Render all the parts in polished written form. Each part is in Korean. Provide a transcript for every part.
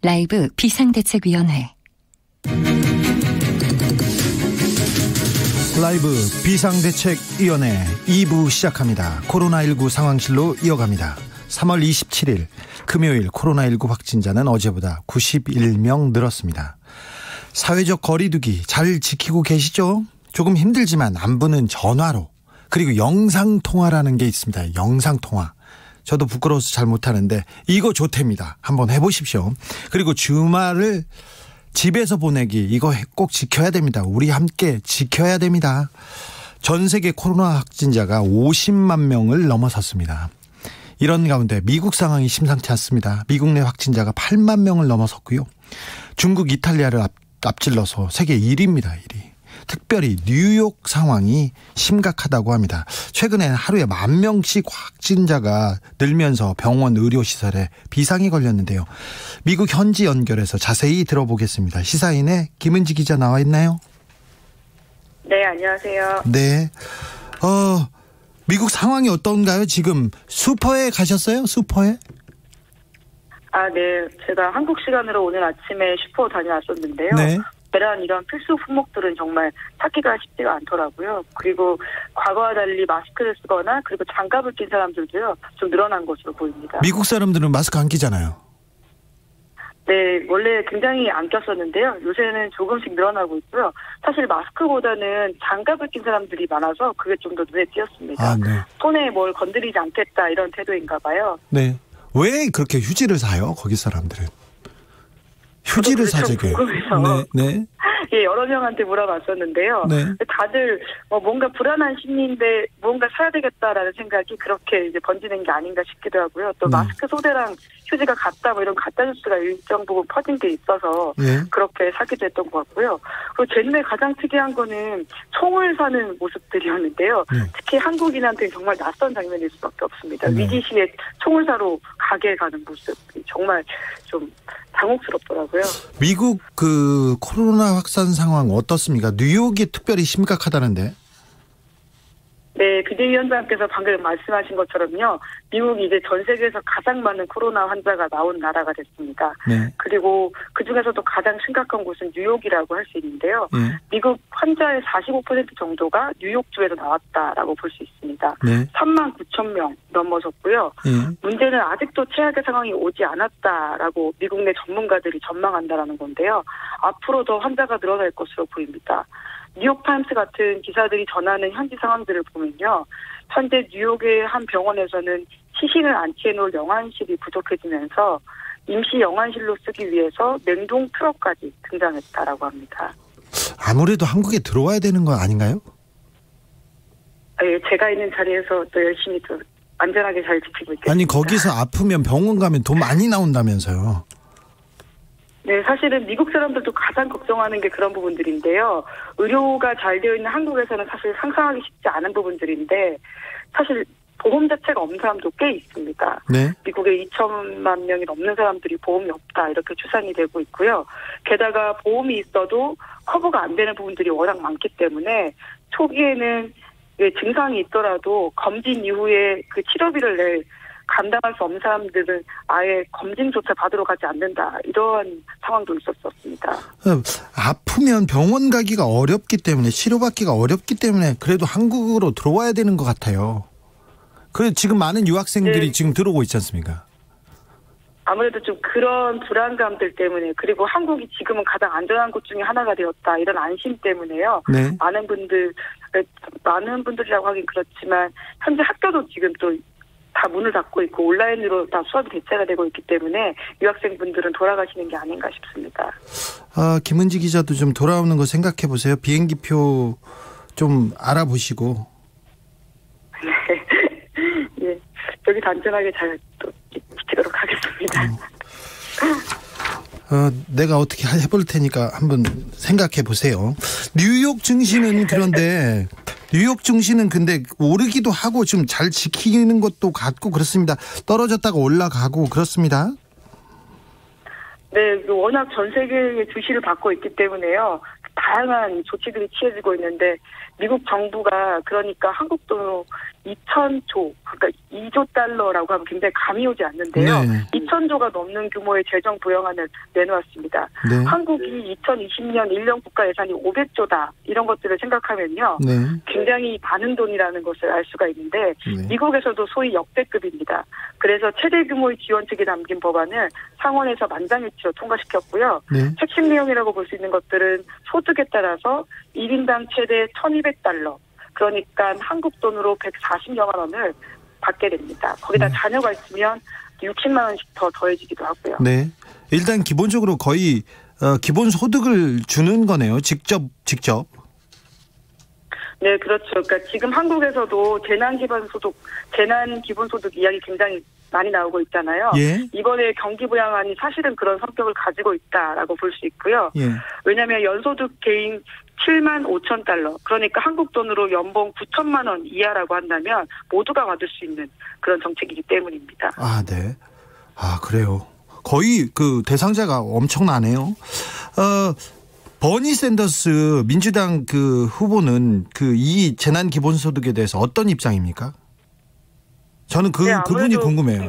라이브 비상대책위원회. 라이브 비상대책위원회 2부 시작합니다. 코로나19 상황실로 이어갑니다. 3월 27일 금요일 코로나19 확진자는 어제보다 91명 늘었습니다. 사회적 거리두기 잘 지키고 계시죠? 조금 힘들지만 안부는 전화로, 그리고 영상통화라는 게 있습니다. 영상통화. 저도 부끄러워서 잘 못하는데 이거 좋답니다. 한번 해보십시오. 그리고 주말을 집에서 보내기, 이거 꼭 지켜야 됩니다. 우리 함께 지켜야 됩니다. 전 세계 코로나 확진자가 50만 명을 넘어섰습니다. 이런 가운데 미국 상황이 심상치 않습니다. 미국 내 확진자가 8만 명을 넘어섰고요. 중국, 이탈리아를 앞질러서 세계 1위입니다. 1위. 특별히 뉴욕 상황이 심각하다고 합니다. 최근에 하루에 10,000명씩 확진자가 늘면서 병원 의료시설에 비상이 걸렸는데요. 미국 현지 연결해서 자세히 들어보겠습니다. 시사인의 김은지 기자 나와 있나요? 네, 안녕하세요. 네. 미국 상황이 어떤가요? 지금 슈퍼에 가셨어요? 슈퍼에? 네. 제가 한국 시간으로 오늘 아침에 슈퍼 다녀왔었는데요. 네. 계란 이런 필수 품목들은 정말 찾기가 쉽지가 않더라고요. 그리고 과거와 달리 마스크를 쓰거나 그리고 장갑을 낀 사람들도요, 좀 늘어난 것으로 보입니다. 미국 사람들은 마스크 안 끼잖아요. 네, 원래 굉장히 안 꼈었는데요. 요새는 조금씩 늘어나고 있고요. 사실 마스크보다는 장갑을 낀 사람들이 많아서 그게 좀 더 눈에 띄었습니다. 네. 손에 뭘 건드리지 않겠다 이런 태도인가 봐요. 네. 왜 그렇게 휴지를 사요? 거기 사람들은. 휴지를 사재게. 궁금해서. 네. 예, 여러 명한테 물어봤었는데요. 네. 다들 뭔가 불안한 심리인데 뭔가 사야 되겠다라는 생각이 그렇게 이제 번지는 게 아닌가 싶기도 하고요. 또 마스크 소재랑 휴지가 같다 뭐 이런 가짜 뉴스가 일정 부분 퍼진 게 있어서 그렇게 사기도 했던 것 같고요. 그리고 제 눈에 가장 특이한 거는 총을 사는 모습들이었는데요. 특히 한국인한테는 정말 낯선 장면일 수밖에 없습니다. 위기시에 총을 사러 가게에 가는 모습이 정말 좀 당혹스럽더라고요. 미국 그 코로나 확산 상황 어떻습니까? 뉴욕이 특별히 심각하다는데. 네, 비대위원장께서 방금 말씀하신 것처럼요. 미국이 이제 전 세계에서 가장 많은 코로나 환자가 나온 나라가 됐습니다. 네. 그리고 그중에서도 가장 심각한 곳은 뉴욕이라고 할 수 있는데요. 미국 환자의 45% 정도가 뉴욕주에서 나왔다라고 볼 수 있습니다. 네. 39,000명 넘어섰고요. 문제는 아직도 최악의 상황이 오지 않았다라고 미국 내 전문가들이 전망한다라는 건데요. 앞으로 더 환자가 늘어날 것으로 보입니다. 뉴욕타임스 같은 기사들이 전하는 현지 상황들을 보면요. 현재 뉴욕의 한 병원에서는 시신을 안치해놓을 영안실이 부족해지면서 임시 영안실로 쓰기 위해서 냉동 트럭까지 등장했다라고 합니다. 아무래도 한국에 들어와야 되는 거 아닌가요? 예, 제가 있는 자리에서 또 열심히 또 안전하게 잘 지키고 있겠습니다. 아니, 거기서 아프면 병원 가면 돈 많이 나온다면서요. 네, 사실은 미국 사람들도 가장 걱정하는 게 그런 부분들인데요. 의료가 잘 되어 있는 한국에서는 사실 상상하기 쉽지 않은 부분들인데 사실 보험 자체가 없는 사람도 꽤 있습니다. 네. 미국에 2천만 명이 넘는 사람들이 보험이 없다 이렇게 추산이 되고 있고요. 게다가 보험이 있어도 커버가 안 되는 부분들이 워낙 많기 때문에 초기에는 증상이 있더라도 검진 이후에 그 치료비를 낼 감당할 수 없는 사람들은 아예 검진조차 받으러 가지 않는다. 이런 상황도 있었습니다. 아프면 병원 가기가 어렵기 때문에, 치료받기가 어렵기 때문에 그래도 한국으로 들어와야 되는 것 같아요. 그래서 지금 많은 유학생들이 지금 들어오고 있지 않습니까? 아무래도 좀 그런 불안감들 때문에, 그리고 한국이 지금은 가장 안전한 곳 중에 하나가 되었다. 이런 안심 때문에요. 네. 많은 분들이라고 하긴 그렇지만 현재 학교도 지금 또 다 문을 닫고 있고 온라인으로 다 수업이 대체가 되고 있기 때문에 유학생분들은 돌아가시는 게 아닌가 싶습니다. 김은지 기자도 좀 돌아오는 거 생각해 보세요. 비행기표 좀 알아보시고. 네. 예. 여기서 안전하게 잘 또 지키도록 하겠습니다. 내가 어떻게 해볼 테니까 한번 생각해 보세요. 뉴욕 증시는 그런데 뉴욕 증시는 근데 오르기도 하고 좀 잘 지키는 것도 같고 그렇습니다. 떨어졌다가 올라가고 그렇습니다. 네, 워낙 전 세계의 주시를 받고 있기 때문에요. 다양한 조치들이 취해지고 있는데 미국 정부가 그러니까 한국 돈으로 2,000조, 그러니까 2조 달러라고 하면 굉장히 감이 오지 않는데요. 네. 2,000조가 넘는 규모의 재정 부양안을 내놓았습니다. 네. 한국이 2020년 1년 국가 예산이 500조다 이런 것들을 생각하면요. 네. 굉장히 많은 돈이라는 것을 알 수가 있는데 네. 미국에서도 소위 역대급입니다. 그래서 최대 규모의 지원책이 담긴 법안을 상원에서 만장일치로 통과시켰고요. 네. 핵심 내용이라고 볼 수 있는 것들은 소득에 따라서 1인당 최대 1,200달러. 그러니까 한국 돈으로 140여만 원을 받게 됩니다. 거기다 자녀가 있으면 60만 원씩 더 더해지기도 하고요. 네, 일단 기본적으로 거의 기본 소득을 주는 거네요. 직접. 네, 그렇죠. 그러니까 지금 한국에서도 재난 기본소득 이야기 굉장히 많이 나오고 있잖아요. 예. 이번에 경기부양안이 사실은 그런 성격을 가지고 있다라고 볼 수 있고요. 예. 왜냐하면 연소득 개인 7만 5천 달러, 그러니까 한국 돈으로 연봉 9천만 원 이하라고 한다면 모두가 받을 수 있는 그런 정책이기 때문입니다. 아, 네. 아, 그래요. 거의 그 대상자가 엄청나네요. 버니 샌더스 민주당 그 후보는 이 재난 기본소득에 대해서 어떤 입장입니까? 저는 그분이 궁금해요.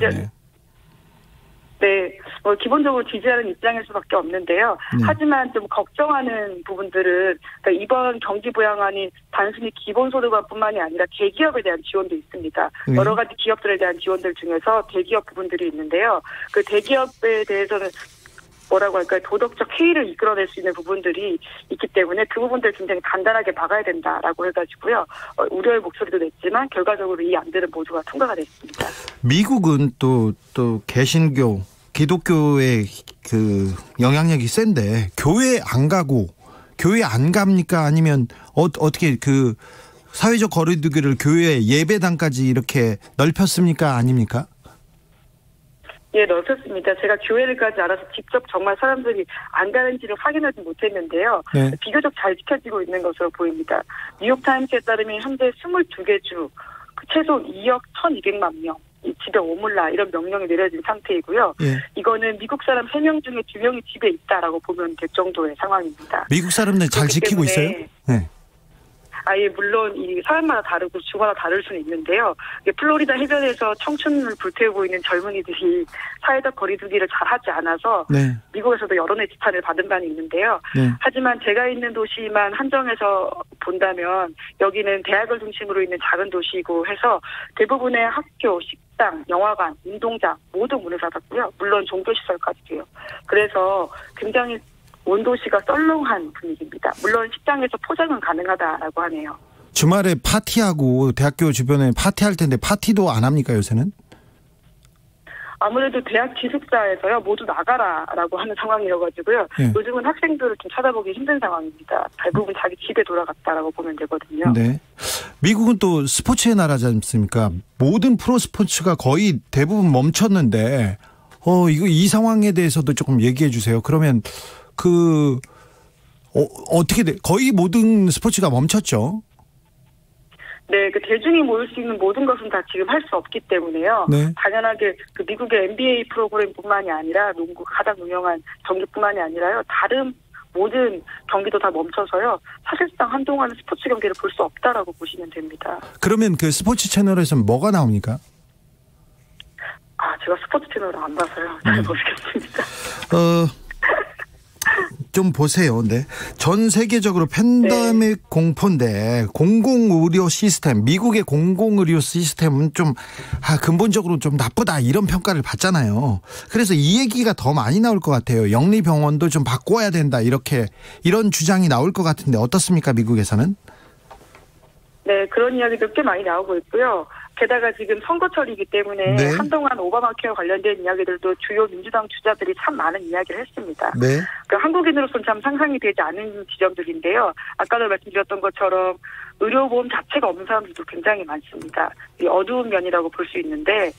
네, 기본적으로 지지하는 입장일 수밖에 없는데요. 하지만 좀 걱정하는 부분들은 그러니까 이번 경기부양안이 단순히 기본소득안뿐만이 아니라 대기업에 대한 지원도 있습니다. 여러 가지 기업들에 대한 지원들 중에서 대기업 부분들이 있는데요. 그 대기업에 대해서는 뭐라고 할까요? 도덕적 해이를 이끌어낼 수 있는 부분들이 있기 때문에 그 부분들 굉장히 단단하게 막아야 된다라고 해가지고요. 우려의 목소리도 냈지만 결과적으로 이 안들은 모두가 통과가 됐습니다. 미국은 또 개신교, 기독교의 그 영향력이 센데 교회 안 갑니까? 아니면 어떻게 그 사회적 거리두기를 교회 예배당까지 이렇게 넓혔습니까? 아닙니까? 예, 넓혔습니다. 제가 교회를까지 알아서 직접 정말 사람들이 안 가는지를 확인하지 못했는데요. 네. 비교적 잘 지켜지고 있는 것으로 보입니다. 뉴욕타임스에 따르면 현재 22개 주 최소 2억 1,200만 명 집에 오물라 이런 명령이 내려진 상태이고요. 예. 이거는 미국 사람 3명 중에 2명이 집에 있다라고 보면 될 정도의 상황입니다. 미국 사람들 잘 지키고 있어요? 네. 아예 물론 이 사람마다 다르고 주마다 다를 수는 있는데요. 플로리다 해변에서 청춘을 불태우고 있는 젊은이들이 사회적 거리두기를 잘 하지 않아서 네. 미국에서도 여론의 지탄을 받은 바는 있는데요. 네. 하지만 제가 있는 도시만 한정해서 본다면 여기는 대학을 중심으로 있는 작은 도시이고 해서 대부분의 학교, 식당, 영화관, 운동장 모두 문을 닫았고요. 물론 종교시설까지도요. 그래서 굉장히 온도시가 썰렁한 분위기입니다. 물론 식당에서 포장은 가능하다라고 하네요. 주말에 파티하고 대학교 주변에 파티할 텐데 파티도 안 합니까 요새는? 아무래도 대학 기숙사에서요 모두 나가라라고 하는 상황이어가지고요. 네. 요즘은 학생들을 좀 찾아보기 힘든 상황입니다. 대부분 자기 집에 돌아갔다라고 보면 되거든요. 네. 미국은 또 스포츠의 나라지 않습니까? 모든 프로 스포츠가 거의 대부분 멈췄는데 이 상황에 대해서도 조금 얘기해 주세요. 그러면 어떻게 거의 모든 스포츠가 멈췄죠? 네, 대중이 모일 수 있는 모든 것은 다 지금 할 수 없기 때문에요. 네. 당연하게 미국의 NBA 프로그램뿐만이 아니라 농구 가장 유명한 경기뿐만이 아니라요. 다른 모든 경기도 다 멈춰서요. 사실상 한동안은 스포츠 경기를 볼 수 없다라고 보시면 됩니다. 그러면 그 스포츠 채널에서는 뭐가 나옵니까? 제가 스포츠 채널을 안 봐서요. 잘 모르겠습니다. 좀 보세요. 네. 전 세계적으로 팬데믹 공포인데 공공의료 시스템, 미국의 공공의료 시스템은 좀 근본적으로 좀 나쁘다 이런 평가를 받잖아요. 그래서 이 얘기가 더 많이 나올 것 같아요. 영리병원도 좀 바꿔야 된다 이런 주장이 나올 것 같은데 어떻습니까? 미국에서는? 네, 그런 이야기도 꽤 많이 나오고 있고요. 게다가 지금 선거철이기 때문에 네. 한동안 오바마 케어 관련된 이야기들도 주요 민주당 주자들이 참 많은 이야기를 했습니다. 네. 그러니까 한국인으로서는 참 상상이 되지 않은 지점들인데요. 아까도 말씀드렸던 것처럼 의료보험 자체가 없는 사람들도 굉장히 많습니다. 이 어두운 면이라고 볼 수 있는데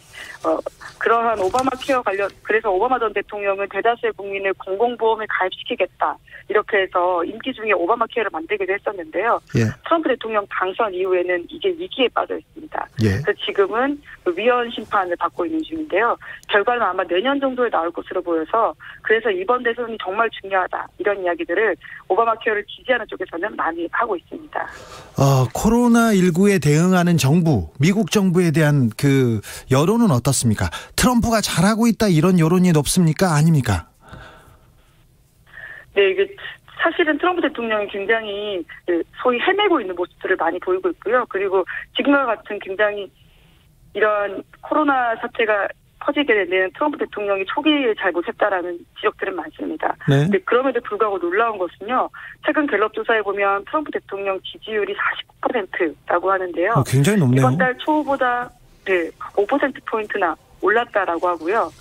그러한 오바마 케어 그래서 오바마 전 대통령은 대다수의 국민을 공공보험에 가입시키겠다. 이렇게 해서 임기 중에 오바마 케어를 만들기도 했었는데요. 예. 트럼프 대통령 당선 이후에는 이게 위기에 빠져 있습니다. 예. 그래서 지금은 위헌 심판을 받고 있는 중인데요. 결과는 아마 내년 정도에 나올 것으로 보여서 그래서 이번 대선이 정말 중요하다. 이런 이야기들을 오바마 케어를 지지하는 쪽에서는 많이 하고 있습니다. 코로나19에 대응하는 정부, 미국 정부에 대한 그 여론은 어떻습니까? 트럼프가 잘하고 있다 이런 여론이 높습니까? 아닙니까? 네, 이게 사실은 트럼프 대통령이 굉장히 소위 헤매고 있는 모습들을 많이 보이고 있고요. 그리고 지금과 같은 굉장히 이런 코로나 사태가 퍼지게 되는 트럼프 대통령이 초기에 잘못했다라는 지적들은 많습니다. 네. 근데 그럼에도 불구하고 놀라운 것은요. 최근 갤럽 조사에 보면 트럼프 대통령 지지율이 49%라고 하는데요. 굉장히 높네요. 이번 달 초보다 5%포인트나 올랐다라고 하고요.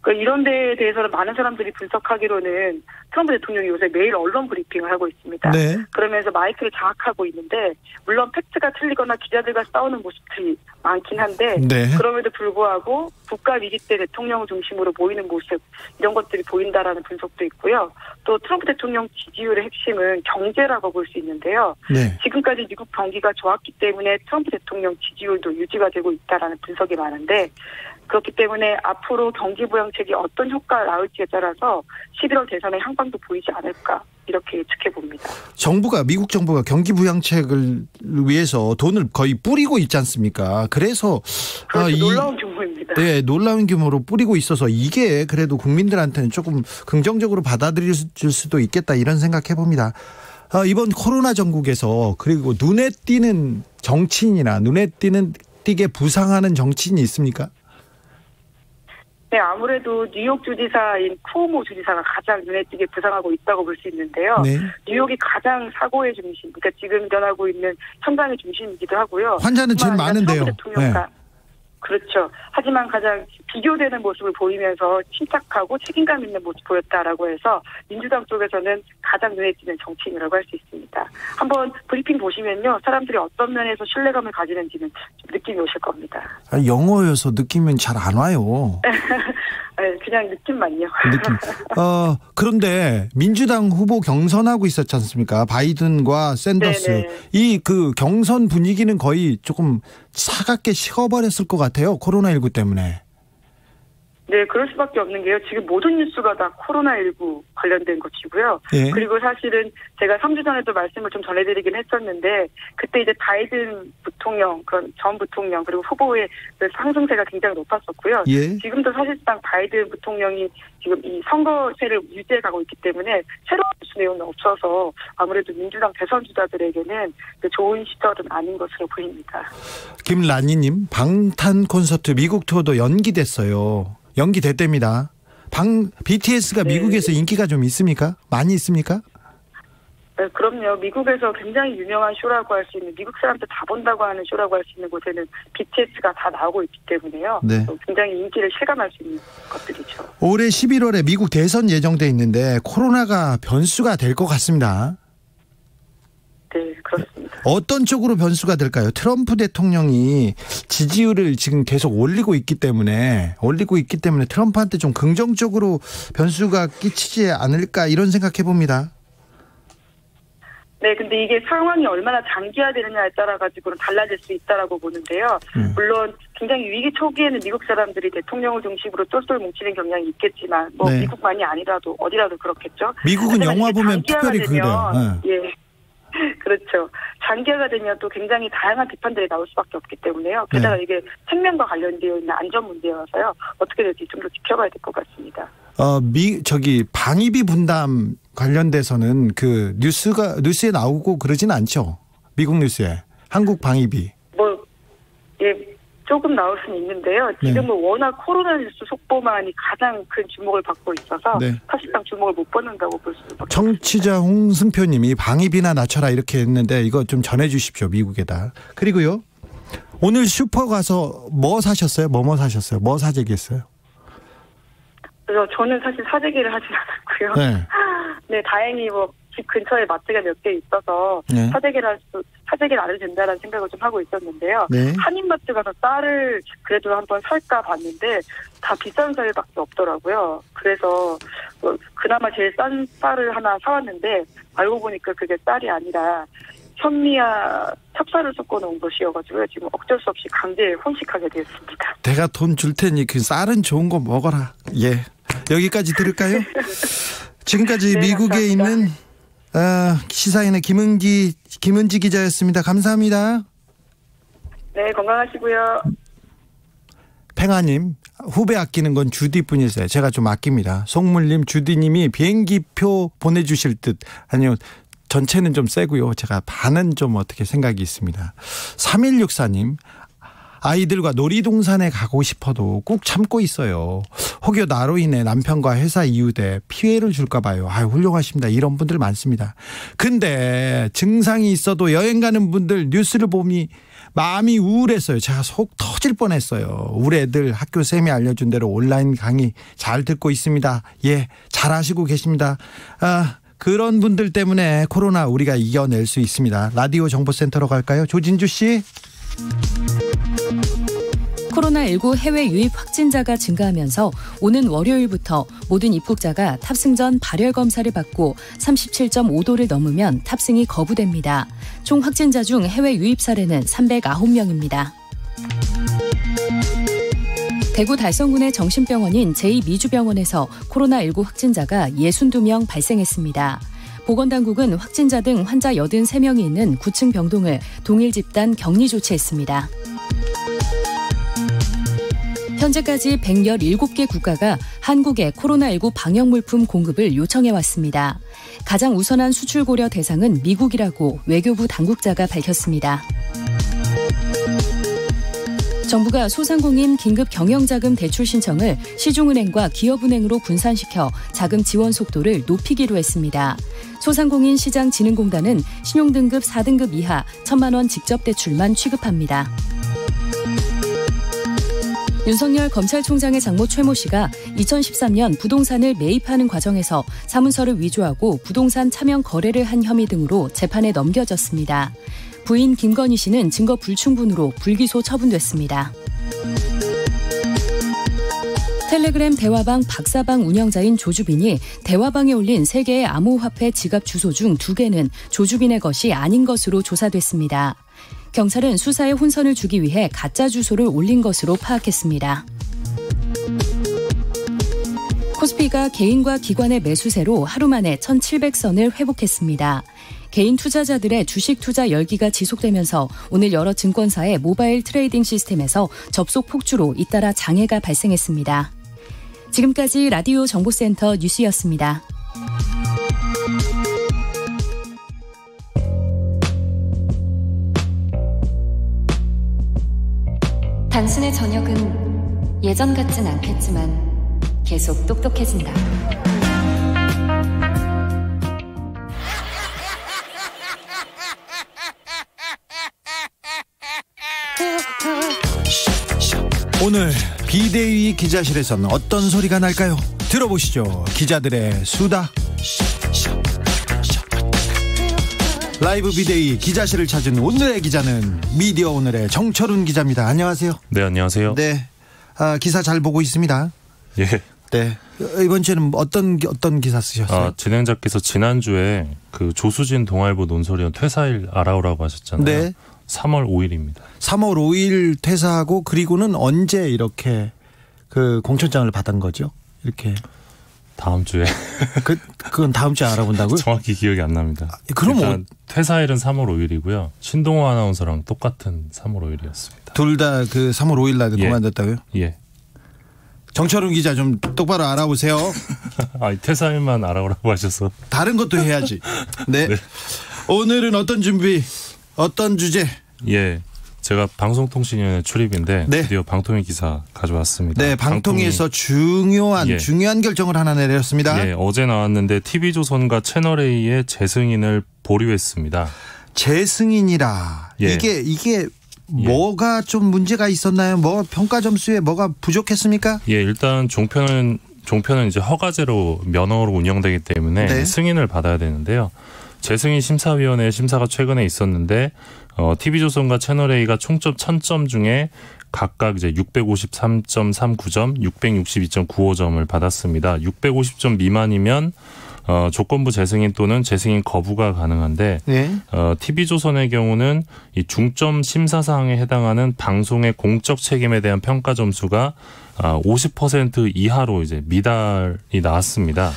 이런 데에 대해서는 많은 사람들이 분석하기로는 트럼프 대통령이 요새 매일 언론 브리핑을 하고 있습니다. 네. 그러면서 마이크를 장악하고 있는데 물론 팩트가 틀리거나 기자들과 싸우는 모습들이 많긴 한데 네. 그럼에도 불구하고 국가 위기 때 대통령 중심으로 모이는 모습 이런 것들이 보인다라는 분석도 있고요. 또 트럼프 대통령 지지율의 핵심은 경제라고 볼 수 있는데요. 네. 지금까지 미국 경기가 좋았기 때문에 트럼프 대통령 지지율도 유지가 되고 있다라는 분석이 많은데 그렇기 때문에 앞으로 경기 부양책이 어떤 효과를 낳을지에 따라서 11월 대선의 향방도 보이지 않을까 이렇게 예측해 봅니다. 미국 정부가 경기 부양책을 위해서 돈을 거의 뿌리고 있지 않습니까? 그래서 놀라운 규모입니다. 네, 놀라운 규모로 뿌리고 있어서 이게 그래도 국민들한테는 조금 긍정적으로 받아들일 수도 있겠다 이런 생각해 봅니다. 이번 코로나 전국에서 그리고 눈에 띄는 정치인이나 눈에 띄게 부상하는 정치인이 있습니까? 네, 아무래도 뉴욕 주지사인 쿠오모 주지사가 가장 눈에 띄게 부상하고 있다고 볼 수 있는데요. 네. 뉴욕이 가장 사고의 중심, 그러니까 지금 일어나고 있는 현장의 중심이기도 하고요. 환자는 제일 많은데요. 네. 그렇죠. 하지만 가장 비교되는 모습을 보이면서 침착하고 책임감 있는 모습을 보였다라고 해서 민주당 쪽에서는 가장 눈에 띄는 정치인이라고 할 수 있습니다. 한번 브리핑 보시면요. 사람들이 어떤 면에서 신뢰감을 가지는지는 좀 느낌이 오실 겁니다. 영어여서 느낌은 잘 안 와요. 그냥 느낌만요. 그런데 민주당 후보 경선하고 있었지 않습니까? 바이든과 샌더스. 네네. 이 경선 분위기는 거의 조금 차갑게 식어버렸을 것 같아요. 코로나19 때문에. 네, 그럴 수밖에 없는 게요. 지금 모든 뉴스가 다 코로나19 관련된 것이고요. 예. 그리고 사실은 제가 3주 전에도 말씀을 좀 전해드리긴 했었는데 그때 이제 바이든 부통령, 그런 전 부통령 그리고 후보의 상승세가 굉장히 높았었고요. 예. 지금도 사실상 바이든 부통령이 지금 이 선거세를 유지해가고 있기 때문에 새로운 뉴스 내용은 없어서 아무래도 민주당 대선 주자들에게는 좋은 시절은 아닌 것으로 보입니다. 김란희님, 방탄 콘서트 미국 투어도 연기됐어요. 연기됐답니다. BTS가 네. 미국에서 인기가 좀 있습니까? 많이 있습니까? 네, 그럼요. 미국에서 굉장히 유명한 쇼라고 할 수 있는, 미국 사람들 다 본다고 하는 쇼라고 할 수 있는 곳에는 BTS가 다 나오고 있기 때문에요. 네. 굉장히 인기를 실감할 수 있는 것들이죠. 올해 11월에 미국 대선 예정돼 있는데 코로나가 변수가 될 것 같습니다. 네, 그렇습니다. 어떤 쪽으로 변수가 될까요? 트럼프 대통령이 지지율을 지금 계속 올리고 있기 때문에 트럼프한테 좀 긍정적으로 변수가 끼치지 않을까 이런 생각해 봅니다. 네, 근데 이게 상황이 얼마나 장기화되느냐에 따라 가지고는 달라질 수 있다라고 보는데요. 물론 굉장히 위기 초기에는 미국 사람들이 대통령을 중심으로 똘똘 뭉치는 경향이 있겠지만 네. 미국만이 아니라도 어디라도 그렇겠죠. 미국은 영화 보면 특별히 그래요. 네. 예. 그렇죠. 장기화가 되면 또 굉장히 다양한 비판들이 나올 수밖에 없기 때문에요. 게다가 네. 이게 생명과 관련되어 있는 안전 문제여서요. 어떻게 될지 좀 더 지켜봐야 될 것 같습니다. 방위비 분담 관련돼서는 뉴스에 나오고 그러진 않죠. 미국 뉴스에 한국 방위비. 조금 나올 수는 있는데요. 지금은 네. 워낙 코로나 뉴스 속보만이 가장 큰 주목을 받고 있어서 네. 사실상 주목을 못 받는다고 볼 수 있습니다. 청취자 홍승표님이 방위비나 낮춰라 이렇게 했는데 이거 좀 전해주십시오. 미국에다. 그리고요. 오늘 슈퍼 가서 뭐 사셨어요? 뭐 사셨어요? 뭐 사재기했어요? 그래서 저는 사실 사재기를 하진 않았고요. 네. 네, 다행히 집 근처에 마트가 몇 개 있어서 네. 사재기를 안 해도 된다라는 생각을 좀 하고 있었는데요. 네. 한인마트 가서 쌀을 그래도 한번 살까 봤는데 다 비싼 쌀밖에 없더라고요. 그래서 그나마 제일 싼 쌀을 하나 사왔는데 알고 보니까 그게 쌀이 아니라 현미와 찹쌀을 섞어 놓은 것이어가지고요. 지금 어쩔 수 없이 강제 혼식하게 되었습니다. 내가 돈 줄 테니 그 쌀은 좋은 거 먹어라. 예. 여기까지 들을까요? 지금까지 네, 미국에 감사합니다. 있는 시사인의 김은지 기자였습니다. 감사합니다. 네, 건강하시고요. 팽아님, 후배 아끼는 건 주디뿐이세요. 제가 좀 아낍니다. 송물님, 주디님이 비행기표 보내주실 듯. 아니요, 전체는 좀 세고요. 제가 반은 좀 어떻게 생각이 있습니다. 3164님, 아이들과 놀이동산에 가고 싶어도 꾹 참고 있어요. 혹여 나로 인해 남편과 회사 이웃에 피해를 줄까 봐요. 훌륭하십니다. 이런 분들 많습니다. 근데 증상이 있어도 여행 가는 분들 뉴스를 보니 마음이 우울했어요. 제가 속 터질 뻔했어요. 우리 애들 학교 쌤이 알려준 대로 온라인 강의 잘 듣고 있습니다. 예, 잘하시고 계십니다. 그런 분들 때문에 코로나 우리가 이겨낼 수 있습니다. 라디오 정보센터로 갈까요? 조진주 씨. 코로나19 해외 유입 확진자가 증가하면서 오는 월요일부터 모든 입국자가 탑승 전 발열 검사를 받고 37.5도를 넘으면 탑승이 거부됩니다. 총 확진자 중 해외 유입 사례는 309명입니다. 대구 달성군의 정신병원인 제2미주병원에서 코로나19 확진자가 62명 발생했습니다. 보건당국은 확진자 등 환자 83명이 있는 9층 병동을 동일 집단 격리 조치했습니다. 현재까지 117개 국가가 한국에 코로나19 방역물품 공급을 요청해왔습니다. 가장 우선한 수출 고려 대상은 미국이라고 외교부 당국자가 밝혔습니다. 정부가 소상공인 긴급 경영자금 대출 신청을 시중은행과 기업은행으로 분산시켜 자금 지원 속도를 높이기로 했습니다. 소상공인 시장진흥공단은 신용등급 4등급 이하 1,000만 원 직접 대출만 취급합니다. 윤석열 검찰총장의 장모 최모 씨가 2013년 부동산을 매입하는 과정에서 사문서를 위조하고 부동산 차명 거래를 한 혐의 등으로 재판에 넘겨졌습니다. 부인 김건희 씨는 증거 불충분으로 불기소 처분됐습니다. 텔레그램 대화방 박사방 운영자인 조주빈이 대화방에 올린 3개의 암호화폐 지갑 주소 중 2개는 조주빈의 것이 아닌 것으로 조사됐습니다. 경찰은 수사에 혼선을 주기 위해 가짜 주소를 올린 것으로 파악했습니다. 코스피가 개인과 기관의 매수세로 하루 만에 1,700선을 회복했습니다. 개인 투자자들의 주식 투자 열기가 지속되면서 오늘 여러 증권사의 모바일 트레이딩 시스템에서 접속 폭주로 잇따라 장애가 발생했습니다. 지금까지 라디오 정보센터 뉴스였습니다. 당신의 저녁은 예전 같진 않겠지만 계속 똑똑해진다. 오늘 비대위 기자실에서는 어떤 소리가 날까요? 들어보시죠. 기자들의 수다. 라이브 비대위 기자실을 찾은 오늘의 기자는 미디어 오늘의 정철훈 기자입니다. 안녕하세요. 네, 안녕하세요. 네, 기사 잘 보고 있습니다. 예. 네. 이번 주에는 어떤 기사 쓰셨어요? 진행자께서 지난주에 그 조수진 동아일보 논설위원 퇴사일 알아오라고 하셨잖아요. 네. 3월 5일입니다. 3월 5일 퇴사하고 그리고는 언제 이렇게 그 공천장을 받은 거죠? 이렇게. 다음 주에. 그건 다음 주에 알아본다고요? 정확히 기억이 안 납니다. 그럼 퇴사일은 3월 5일이고요. 신동호 아나운서랑 똑같은 3월 5일이었습니다. 둘 다 그 3월 5일 날 그만뒀다고요? 예. 정철훈 기자 좀 똑바로 알아보세요. 퇴사일만 알아오라고 하셔서. 다른 것도 해야지. 네. 네. 오늘은 어떤 주제? 예. 제가 방송통신위원회 출입인데 네. 드디어 방통위 기사 가져왔습니다. 네, 방통위에서 중요한 결정을 하나 내렸습니다. 예, 어제 나왔는데 TV조선과 채널A의 재승인을 보류했습니다. 재승인이라. 예. 이게 뭐가 좀 문제가 있었나요? 뭐 평가 점수에 뭐가 부족했습니까? 예, 일단 종편은 이제 허가제로 면허로 운영되기 때문에 네. 승인을 받아야 되는데요. 재승인 심사위원회 심사가 최근에 있었는데 TV조선과 채널A가 총점 1000점 중에 각각 이제 653.39점, 662.95점을 받았습니다. 650점 미만이면 조건부 재승인 또는 재승인 거부가 가능한데 네. TV조선의 경우는 이 중점 심사 사항에 해당하는 방송의 공적 책임에 대한 평가 점수가 50% 이하로 이제 미달이 나왔습니다.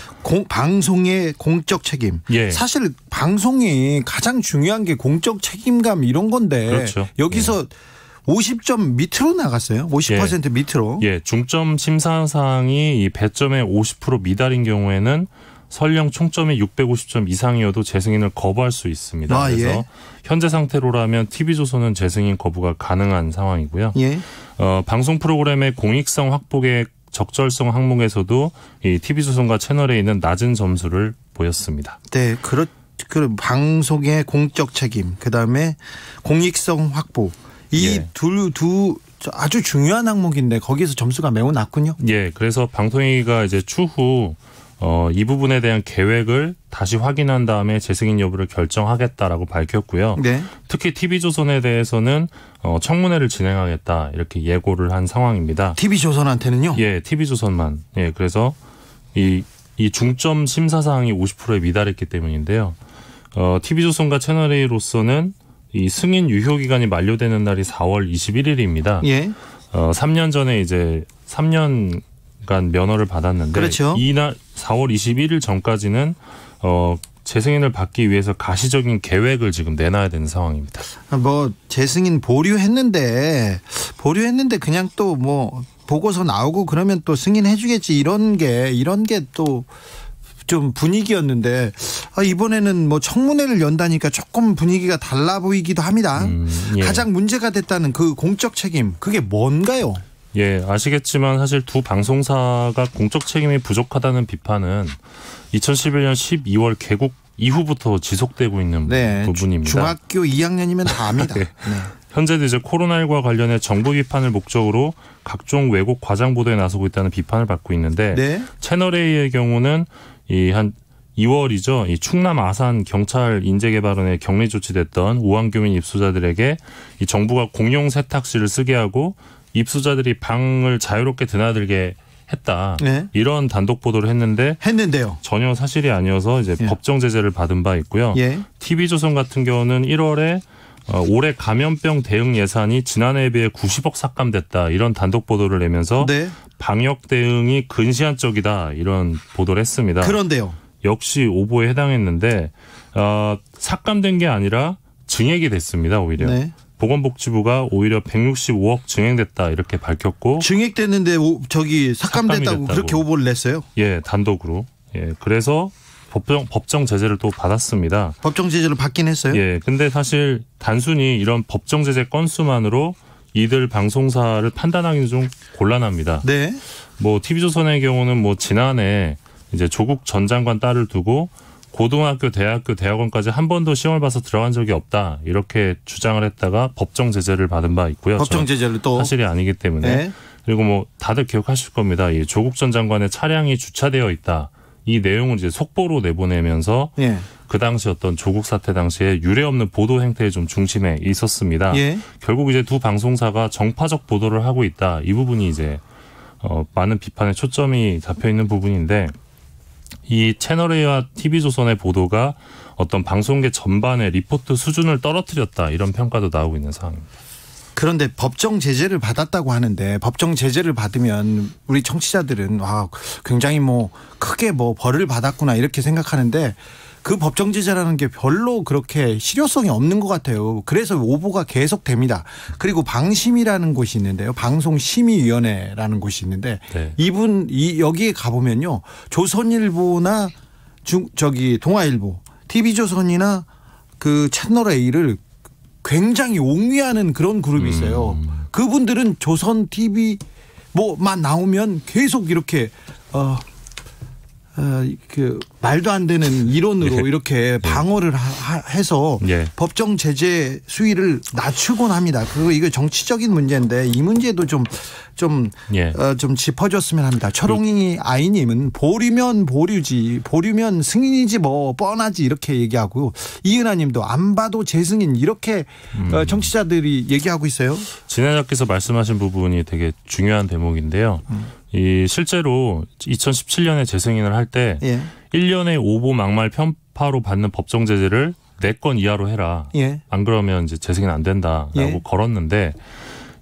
방송의 공적 책임. 예. 사실 방송이 가장 중요한 게 공적 책임감 이런 건데 그렇죠. 여기서 예. 50점 밑으로 나갔어요. 50% 밑으로. 예, 중점 심사 사항이 이 배점의 50% 미달인 경우에는 설령 총점이 650점 이상이어도 재승인을 거부할 수 있습니다. 그래서 예. 현재 상태로라면 TV조선은 재승인 거부가 가능한 상황이고요. 예. 방송 프로그램의 공익성 확보의 적절성 항목에서도 이 TV조선과 채널A는 낮은 점수를 보였습니다. 네, 그 방송의 공적 책임, 그다음에 공익성 확보. 이 두 아주 중요한 항목인데 거기서 점수가 매우 낮군요. 예, 그래서 방통위가 이제 추후 이 부분에 대한 계획을 다시 확인한 다음에 재승인 여부를 결정하겠다라고 밝혔고요. 네. 특히 TV조선에 대해서는 청문회를 진행하겠다 이렇게 예고를 한 상황입니다. TV조선한테는요? 예, TV조선만. 예, 그래서 이 중점 심사 사항이 50%에 미달했기 때문인데요. TV조선과 채널A로서는 이 승인 유효 기간이 만료되는 날이 4월 21일입니다. 예. 3년 전에 이제 3년간 면허를 받았는데 그렇죠. 이날 4월 21일 전까지는 재승인을 받기 위해서 가시적인 계획을 지금 내놔야 되는 상황입니다. 뭐 재승인 보류했는데 그냥 또 뭐 보고서 나오고 그러면 또 승인해주겠지 이런 게 또 좀 분위기였는데 이번에는 뭐 청문회를 연다니까 조금 분위기가 달라 보이기도 합니다. 예. 가장 문제가 됐다는 그 공적 책임 그게 뭔가요? 예, 아시겠지만 사실 두 방송사가 공적 책임이 부족하다는 비판은 2011년 12월 개국 이후부터 지속되고 있는 부분입니다. 중학교 2학년이면 다 압니다. 네. 현재도 이제 코로나19와 관련해 정부 비판을 목적으로 각종 왜곡 과장 보도에 나서고 있다는 비판을 받고 있는데 채널A의 경우는 한 2월이죠. 이 충남 아산 경찰 인재개발원에 격리 조치됐던 우한교민 입소자들에게 이 정부가 공용 세탁실을 쓰게 하고 입소자들이 방을 자유롭게 드나들게 했다. 이런 단독 보도를 했는데요. 전혀 사실이 아니어서 이제 법정 제재를 받은 바 있고요. TV조선 같은 경우는 1월에 올해 감염병 대응 예산이 지난해에 비해 90억 삭감됐다. 이런 단독 보도를 내면서 방역 대응이 근시안적이다. 이런 보도를 했습니다. 그런데요. 역시 오보에 해당했는데 삭감된 게 아니라 증액이 됐습니다. 오히려. 보건복지부가 오히려 165억 증액됐다. 이렇게 밝혔고. 증액됐는데 삭감됐다고 그렇게 오보를 냈어요? 예, 단독으로. 예, 그래서 법정 제재를 또 받았습니다. 법정 제재를 받긴 했어요? 예, 근데 사실 단순히 이런 법정 제재 건수만으로 이들 방송사를 판단하기는 좀 곤란합니다. 뭐 TV조선의 경우는 뭐 지난해 이제 조국 전 장관 딸을 두고 고등학교, 대학교, 대학원까지 한 번도 시험을 봐서 들어간 적이 없다. 이렇게 주장을 했다가 법정 제재를 받은 바 있고요. 법정 제재를 또 사실이 아니기 때문에. 그리고 뭐 다들 기억하실 겁니다. 이 조국 전 장관의 차량이 주차되어 있다. 이 내용을 이제 속보로 내보내면서 그 당시 어떤 조국 사태 당시에 유례없는 보도 행태에 좀 중심에 있었습니다. 결국 이제 두 방송사가 정파적 보도를 하고 있다. 이 부분이 이제 많은 비판에 초점이 잡혀 있는 부분인데 이 채널A와 TV조선의 보도가 어떤 방송계 전반의 리포트 수준을 떨어뜨렸다. 이런 평가도 나오고 있는 상황입니다. 그런데 법정 제재를 받았다고 하는데 법정 제재를 받으면 우리 청취자들은 굉장히 뭐 크게 뭐 벌을 받았구나 이렇게 생각하는데 그 법정 제재라는 게 별로 그렇게 실효성이 없는 것 같아요. 그래서 오보가 계속됩니다. 그리고 방심이라는 곳이 있는데요. 방송심의위원회라는 곳이 있는데 여기에 가보면요. 조선일보나 동아일보, TV조선이나 그 채널A를 굉장히 옹위하는 그런 그룹이 있어요. 그분들은 조선 TV 뭐만 나오면 계속 이렇게 그 말도 안 되는 이론으로 이렇게 방어를 해서 법정 제재 수위를 낮추곤 합니다. 이거 정치적인 문제인데 이 문제도 좀 짚어줬으면 합니다. 철옹이 아이님은 보류면 보류지, 보류면 승인이지 뭐 뻔하지 이렇게 얘기하고 이은하님도 안 봐도 재승인 이렇게 정치자들이 얘기하고 있어요. 진행자께서 말씀하신 부분이 되게 중요한 대목인데요. 이 실제로 2017년에 재승인을 할 때 1년에 오보 막말 편파로 받는 법정 제재를 4건 이하로 해라. 안 그러면 이제 재승인 안 된다라고 걸었는데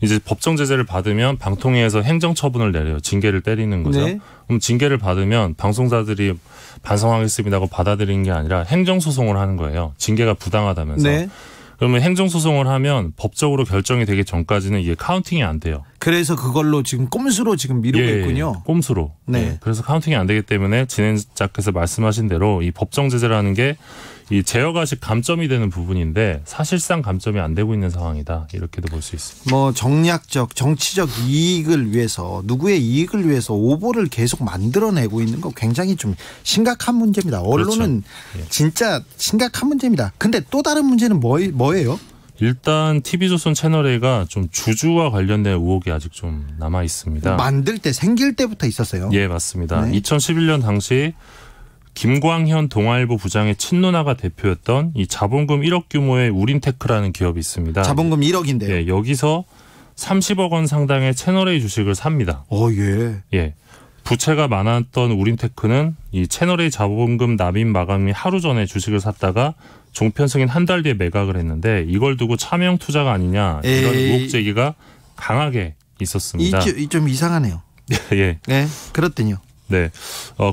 이제 법정 제재를 받으면 방통위에서 행정 처분을 내려요. 징계를 때리는 거죠. 그럼 징계를 받으면 방송사들이 반성하겠습니다고 받아들이는 게 아니라 행정 소송을 하는 거예요. 징계가 부당하다면서. 그러면 행정소송을 하면 법적으로 결정이 되기 전까지는 이게 카운팅이 안 돼요. 그래서 그걸로 지금 꼼수로 지금 미루고 있군요. 꼼수로. 그래서 카운팅이 안 되기 때문에 진행자께서 말씀하신 대로 이 법정 제재라는 게 이 제어가식 감점이 되는 부분인데 사실상 감점이 안 되고 있는 상황이다. 이렇게도 볼 수 있습니다. 뭐 정략적 정치적 이익을 위해서 누구의 이익을 위해서 오보를 계속 만들어내고 있는 거 굉장히 좀 심각한 문제입니다. 언론은 그렇죠. 진짜 심각한 문제입니다. 근데 또 다른 문제는 뭐예요? 일단 TV조선 채널A가 좀 주주와 관련된 의혹이 아직 좀 남아 있습니다. 만들 때 생길 때부터 있었어요. 예, 맞습니다. 2011년 당시 김광현 동아일보 부장의 친누나가 대표였던 이 자본금 1억 규모의 우린테크라는 기업이 있습니다. 자본금 1억인데요. 예, 여기서 30억 원 상당의 채널A 주식을 삽니다. 예. 부채가 많았던 우린테크는 이 채널A 자본금 납입 마감이 하루 전에 주식을 샀다가 종편 승인 한 달 뒤에 매각을 했는데 이걸 두고 차명 투자가 아니냐 이런 의혹 제기가 강하게 있었습니다. 좀 이상하네요. 예. 네, 그렇더니요. 네.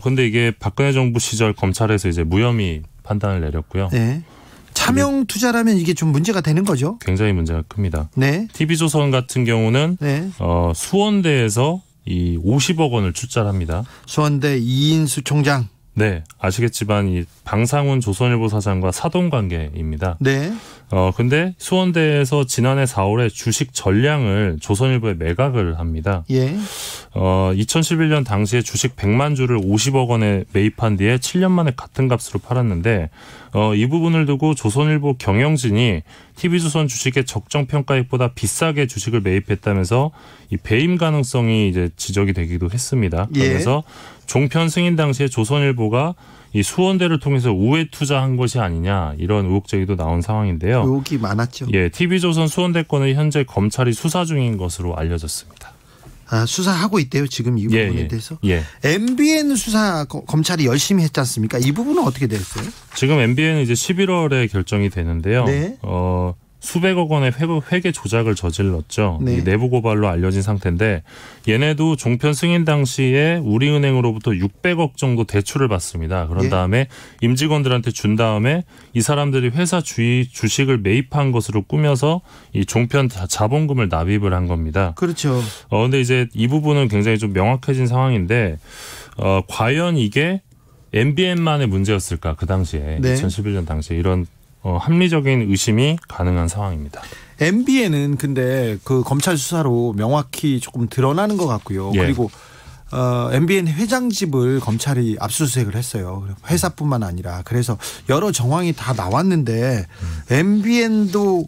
근데 이게 박근혜 정부 시절 검찰에서 이제 무혐의 판단을 내렸고요. 네. 차명 투자라면 이게 좀 문제가 되는 거죠? 굉장히 문제가 큽니다. 네. TV조선 같은 경우는 수원대에서 이 50억 원을 출자를 합니다. 수원대 이인수 총장. 네, 아시겠지만 이 방상훈 조선일보 사장과 사돈 관계입니다. 네. 근데 수원대에서 지난해 4월에 주식 전량을 조선일보에 매각을 합니다. 2011년 당시에 주식 100만 주를 50억 원에 매입한 뒤에 7년 만에 같은 값으로 팔았는데 이 부분을 두고 조선일보 경영진이 TV조선 주식의 적정 평가액보다 비싸게 주식을 매입했다면서 이 배임 가능성이 이제 지적이 되기도 했습니다. 그래서 종편 승인 당시에 조선일보가 이 수원대를 통해서 우회 투자한 것이 아니냐 이런 의혹 제기도 나온 상황인데요. 의혹이 많았죠. 예, TV조선 수원대 건은 현재 검찰이 수사 중인 것으로 알려졌습니다. 수사하고 있대요 지금 이 부분에 대해서. MBN 수사 검찰이 열심히 했지 않습니까? 이 부분은 어떻게 됐어요? 지금 MBN은 이제 11월에 결정이 되는데요. 수백억 원의 회계 조작을 저질렀죠. 이 내부 고발로 알려진 상태인데 얘네도 종편 승인 당시에 우리은행으로부터 600억 정도 대출을 받습니다. 그런 다음에 임직원들한테 준 다음에 이 사람들이 회사 주식을 매입한 것으로 꾸며서 이 종편 자본금을 납입을 한 겁니다. 그렇죠. 근데 이제 이 부분은 굉장히 좀 명확해진 상황인데 과연 이게 MBN만의 문제였을까 그 당시에 2011년 당시에 이런 합리적인 의심이 가능한 상황입니다. MBN은 근데 그 검찰 수사로 명확히 조금 드러나는 것 같고요. 그리고 MBN 회장 집을 검찰이 압수수색을 했어요. 회사뿐만 아니라. 그래서 여러 정황이 다 나왔는데 MBN도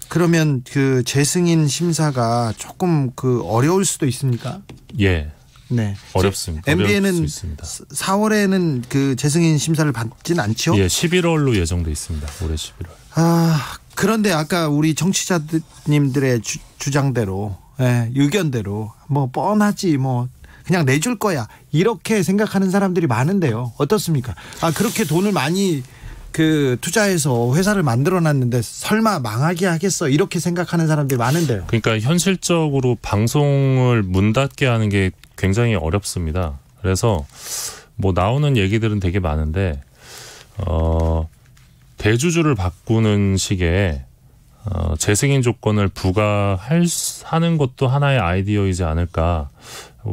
그러면 그 재승인 심사가 조금 어려울 수도 있습니까? 네. 어렵습니다. MBN은 4월에는 그 재승인 심사를 받진 않죠? 예, 11월로 예정돼 있습니다. 올해 11월. 그런데 아까 우리 정치자님들의 주장대로, 의견대로 뭐 뻔하지 뭐 그냥 내줄 거야 이렇게 생각하는 사람들이 많은데요. 어떻습니까? 그렇게 돈을 많이 투자해서 회사를 만들어놨는데 설마 망하게 하겠어 이렇게 생각하는 사람들이 많은데요. 그러니까 현실적으로 방송을 문 닫게 하는 게 굉장히 어렵습니다. 그래서 뭐 나오는 얘기들은 되게 많은데 대주주를 바꾸는 식의 재승인 조건을 부과하는 것도 하나의 아이디어이지 않을까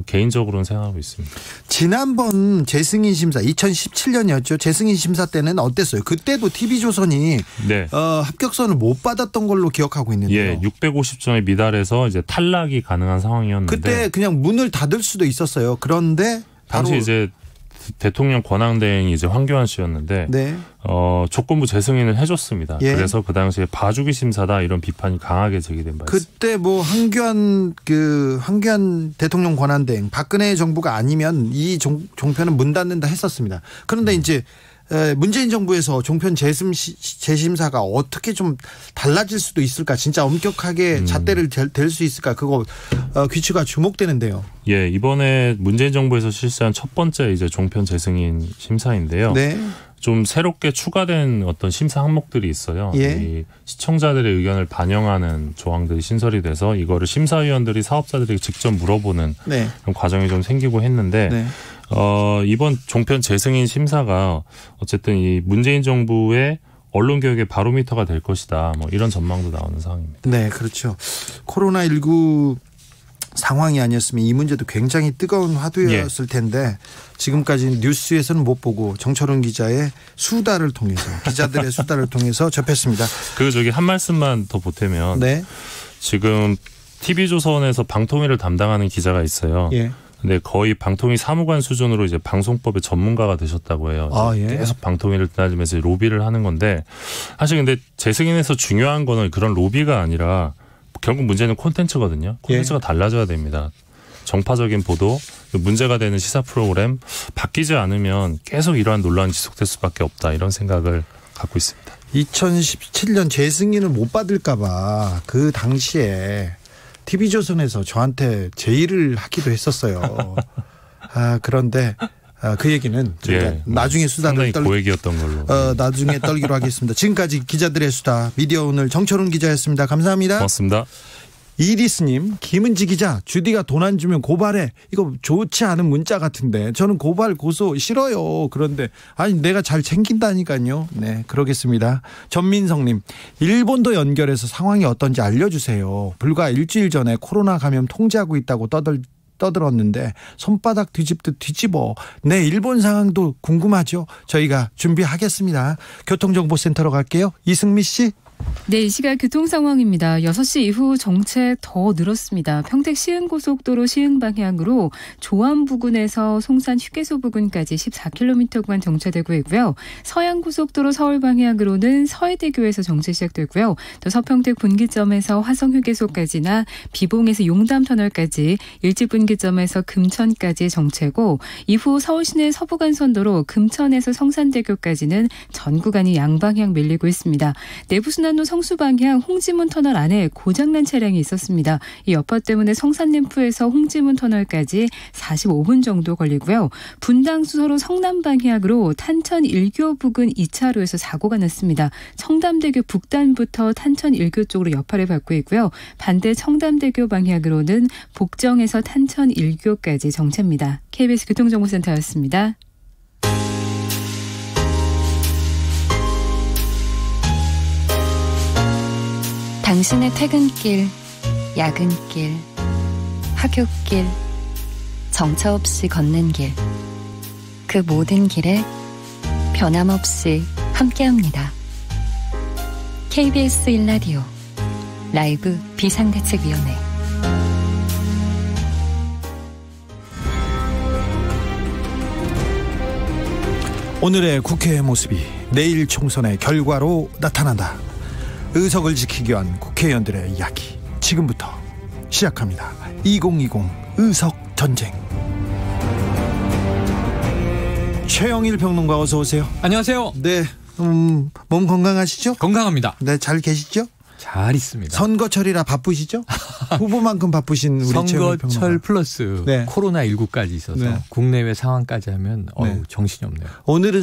개인적으로는 생각하고 있습니다. 지난번 재승인 심사 2017년이었죠. 재승인 심사 때는 어땠어요? 그때도 TV조선이 합격선을 못 받았던 걸로 기억하고 있는데요. 650점에 미달해서 이제 탈락이 가능한 상황이었는데 그때 그냥 문을 닫을 수도 있었어요. 그런데 당시 이제 대통령 권한대행이 이제 황교안 씨였는데 조건부 재승인을 해줬습니다. 그래서 그 당시에 봐주기 심사다 이런 비판이 강하게 제기된 바 있습니다. 그때 뭐 황교안 대통령 권한대행 박근혜 정부가 아니면 이 종편은 문 닫는다 했었습니다. 그런데 이제 문재인 정부에서 종편 재심사가 어떻게 좀 달라질 수도 있을까? 진짜 엄격하게 잣대를 댈 수 있을까? 그거 귀추가 주목되는데요. 예, 이번에 문재인 정부에서 실시한 첫 번째 이제 종편 재승인 심사인데요. 네. 좀 새롭게 추가된 어떤 심사 항목들이 있어요. 예. 이 시청자들의 의견을 반영하는 조항들이 신설이 돼서 이거를 심사위원들이 사업자들에게 직접 물어보는 네. 그런 과정이 좀 생기고 했는데 네. 이번 종편 재승인 심사가 어쨌든 이 문재인 정부의 언론 개혁의 바로미터가 될 것이다. 뭐 이런 전망도 나오는 상황입니다. 네, 그렇죠. 코로나19 상황이 아니었으면 이 문제도 굉장히 뜨거운 화두였을 텐데 지금까지 뉴스에서는 못 보고 정철훈 기자의 수다를 통해서 기자들의 수다를 통해서 접했습니다. 저기 한 말씀만 더 보태면 네. 지금 TV조선에서 방통위를 담당하는 기자가 있어요. 예. 근데 거의 방통위 사무관 수준으로 이제 방송법의 전문가가 되셨다고 해요. 예. 계속 방통위를 따지면서 로비를 하는 건데 사실 근데 재승인에서 중요한 거는 그런 로비가 아니라 결국 문제는 콘텐츠거든요. 콘텐츠가 달라져야 됩니다. 정파적인 보도, 문제가 되는 시사 프로그램 바뀌지 않으면 계속 이러한 논란이 지속될 수밖에 없다. 이런 생각을 갖고 있습니다. 2017년 재승인을 못 받을까 봐 그 당시에 TV조선에서 저한테 제의를 하기도 했었어요. 그런데 그 얘기는 저희가 나중에 수다를 고액이었던 걸로. 나중에 떨기로 하겠습니다. 지금까지 기자들의 수다 미디어 오늘 정철훈 기자였습니다. 감사합니다. 고맙습니다. 이리스님, 김은지 기자, 주디가 돈 안 주면 고발해. 이거 좋지 않은 문자 같은데 저는 고발 고소 싫어요. 그런데 아니 내가 잘 챙긴다니까요. 네, 그러겠습니다. 전민성님, 일본도 연결해서 상황이 어떤지 알려주세요. 불과 일주일 전에 코로나 감염 통제하고 있다고 떠들었는데 손바닥 뒤집듯 뒤집어. 네, 일본 상황도 궁금하죠. 저희가 준비하겠습니다. 교통정보센터로 갈게요. 이승미 씨. 네, 이 시각 교통 상황입니다. 6시 이후 정체 더 늘었습니다. 평택 시흥고속도로 시흥 방향으로 조암 부근에서 송산 휴게소 부근까지 14km 구간 정체되고 있고요. 서양고속도로 서울 방향으로는 서해대교에서 정체 시작되고요. 또 서평택 분기점에서 화성휴게소까지나 비봉에서 용담터널까지 일찍분기점에서 금천까지 정체고 이후 서울시내 서부간선도로 금천에서 성산대교까지는 전 구간이 양방향 밀리고 있습니다. 내부순환로 성수 방향 홍지문 터널 안에 고장난 차량이 있었습니다. 이 여파 때문에 성산램프에서 홍지문 터널까지 45분 정도 걸리고요. 분당수서로 성남 방향으로 탄천 1교 부근 2차로에서 사고가 났습니다. 청담대교 북단부터 탄천 1교 쪽으로 여파를 받고 있고요. 반대 청담대교 방향으로는 복정에서 탄천 1교까지 정체입니다. KBS 교통정보센터였습니다. 당신의 퇴근길, 야근길, 학교길, 정처 없이 걷는 길, 그 모든 길에 변함없이 함께합니다. KBS 1라디오 라이브 비상대책위원회. 오늘의 국회의 모습이 내일 총선의 결과로 나타난다. 의석을 지키기 위한 국회의원들의 이야기 지금부터 시작합니다. 2020 의석 전쟁. 최영일 평론가 어서 오세요. 안녕하세요. 네, 몸 건강하시죠? 건강합니다. 네, 잘 계시죠? 잘 있습니다. 선거철이라 바쁘시죠? 후보만큼 바쁘신 우리 최영일 평론가. 선거철 플러스 네. 코로나19까지 있어서 네. 국내외 상황까지 하면 네. 정신이 없네요. 오늘은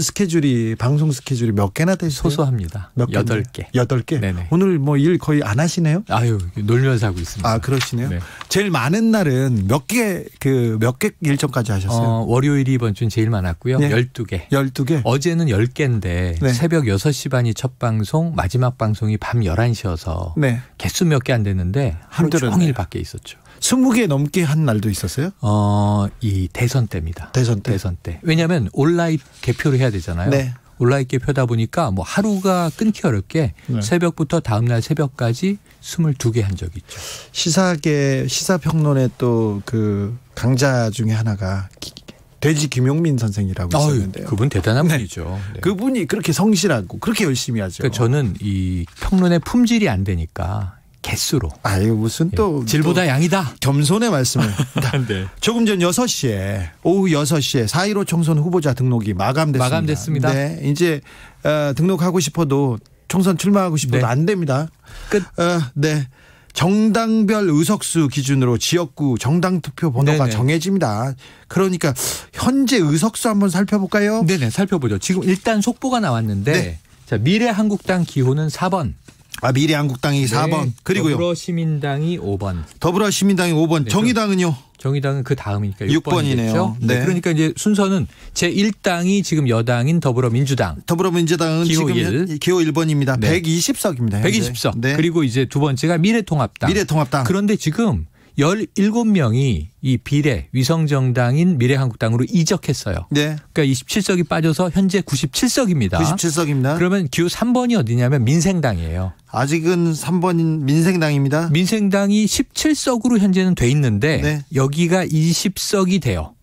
방송 스케줄이 몇 개나 되세요? 소소합니다. 몇 8개. 8개? 네네. 오늘 뭐 일 거의 안 하시네요? 놀면서 하고 있습니다. 아, 그러시네요. 네. 제일 많은 날은 몇 개 일정까지 하셨어요? 월요일이 이번 주는 제일 많았고요. 네. 12개. 12개? 어제는 10개인데 네. 새벽 6시 반이 첫 방송, 마지막 방송이 밤 11시여서 네. 개수 몇 개 안 됐는데 하루 힘들었네요. 종일 밖에 있었죠. 20개 넘게 한 날도 있었어요? 이 대선 때입니다. 대선 때. 왜냐하면 온라인 개표를 해야 되잖아요. 네. 온라인 개표다 보니까 뭐 하루가 끊기 어렵게 네. 새벽부터 다음날 새벽까지 22개 한 적이 있죠. 시사평론의 또 그 강자 중에 하나가 돼지 김용민 선생이라고 있었는데요. 그분 대단한 네. 분이죠. 네. 그분이 그렇게 성실하고 그렇게 열심히 하죠. 그러니까 저는 이 평론의 품질이 안 되니까 개수로. 아유 무슨 또 질보다 양이다. 겸손의 말씀을. 네. 조금 전 6시에 오후 6시에 4.15 총선 후보자 등록이 마감됐습니다. 네, 이제 등록하고 싶어도 총선 출마하고 싶어도 안 됩니다. 끝. 네. 정당별 의석수 기준으로 지역구 정당 투표 번호가 정해집니다. 그러니까 현재 의석수 한번 살펴볼까요? 네네, 살펴보죠. 지금 일단 속보가 나왔는데 자, 미래한국당 기호는 4번. 미래한국당이 4번. 그리고요. 더불어시민당이 5번. 더불어시민당이 5번. 네, 정의당은요? 정의당은 그 다음이니까 6번이네요. 네. 그러니까 이제 순서는 제1당이 지금 여당인 더불어민주당은 기호 지금 1. 기호 1번입니다. 네. 120석입니다. 120석. 네. 그리고 이제 두 번째가 미래통합당. 그런데 지금 17명이 이 비례 위성정당인 미래한국당으로 이적했어요. 네. 그러니까 27석이 빠져서 현재 97석입니다. 97석입니다. 그러면 기호 3번이 어디냐면 민생당이에요. 아직은 3번인 민생당입니다. 민생당이 17석으로 현재는 돼 있는데 여기가 20석이 돼요.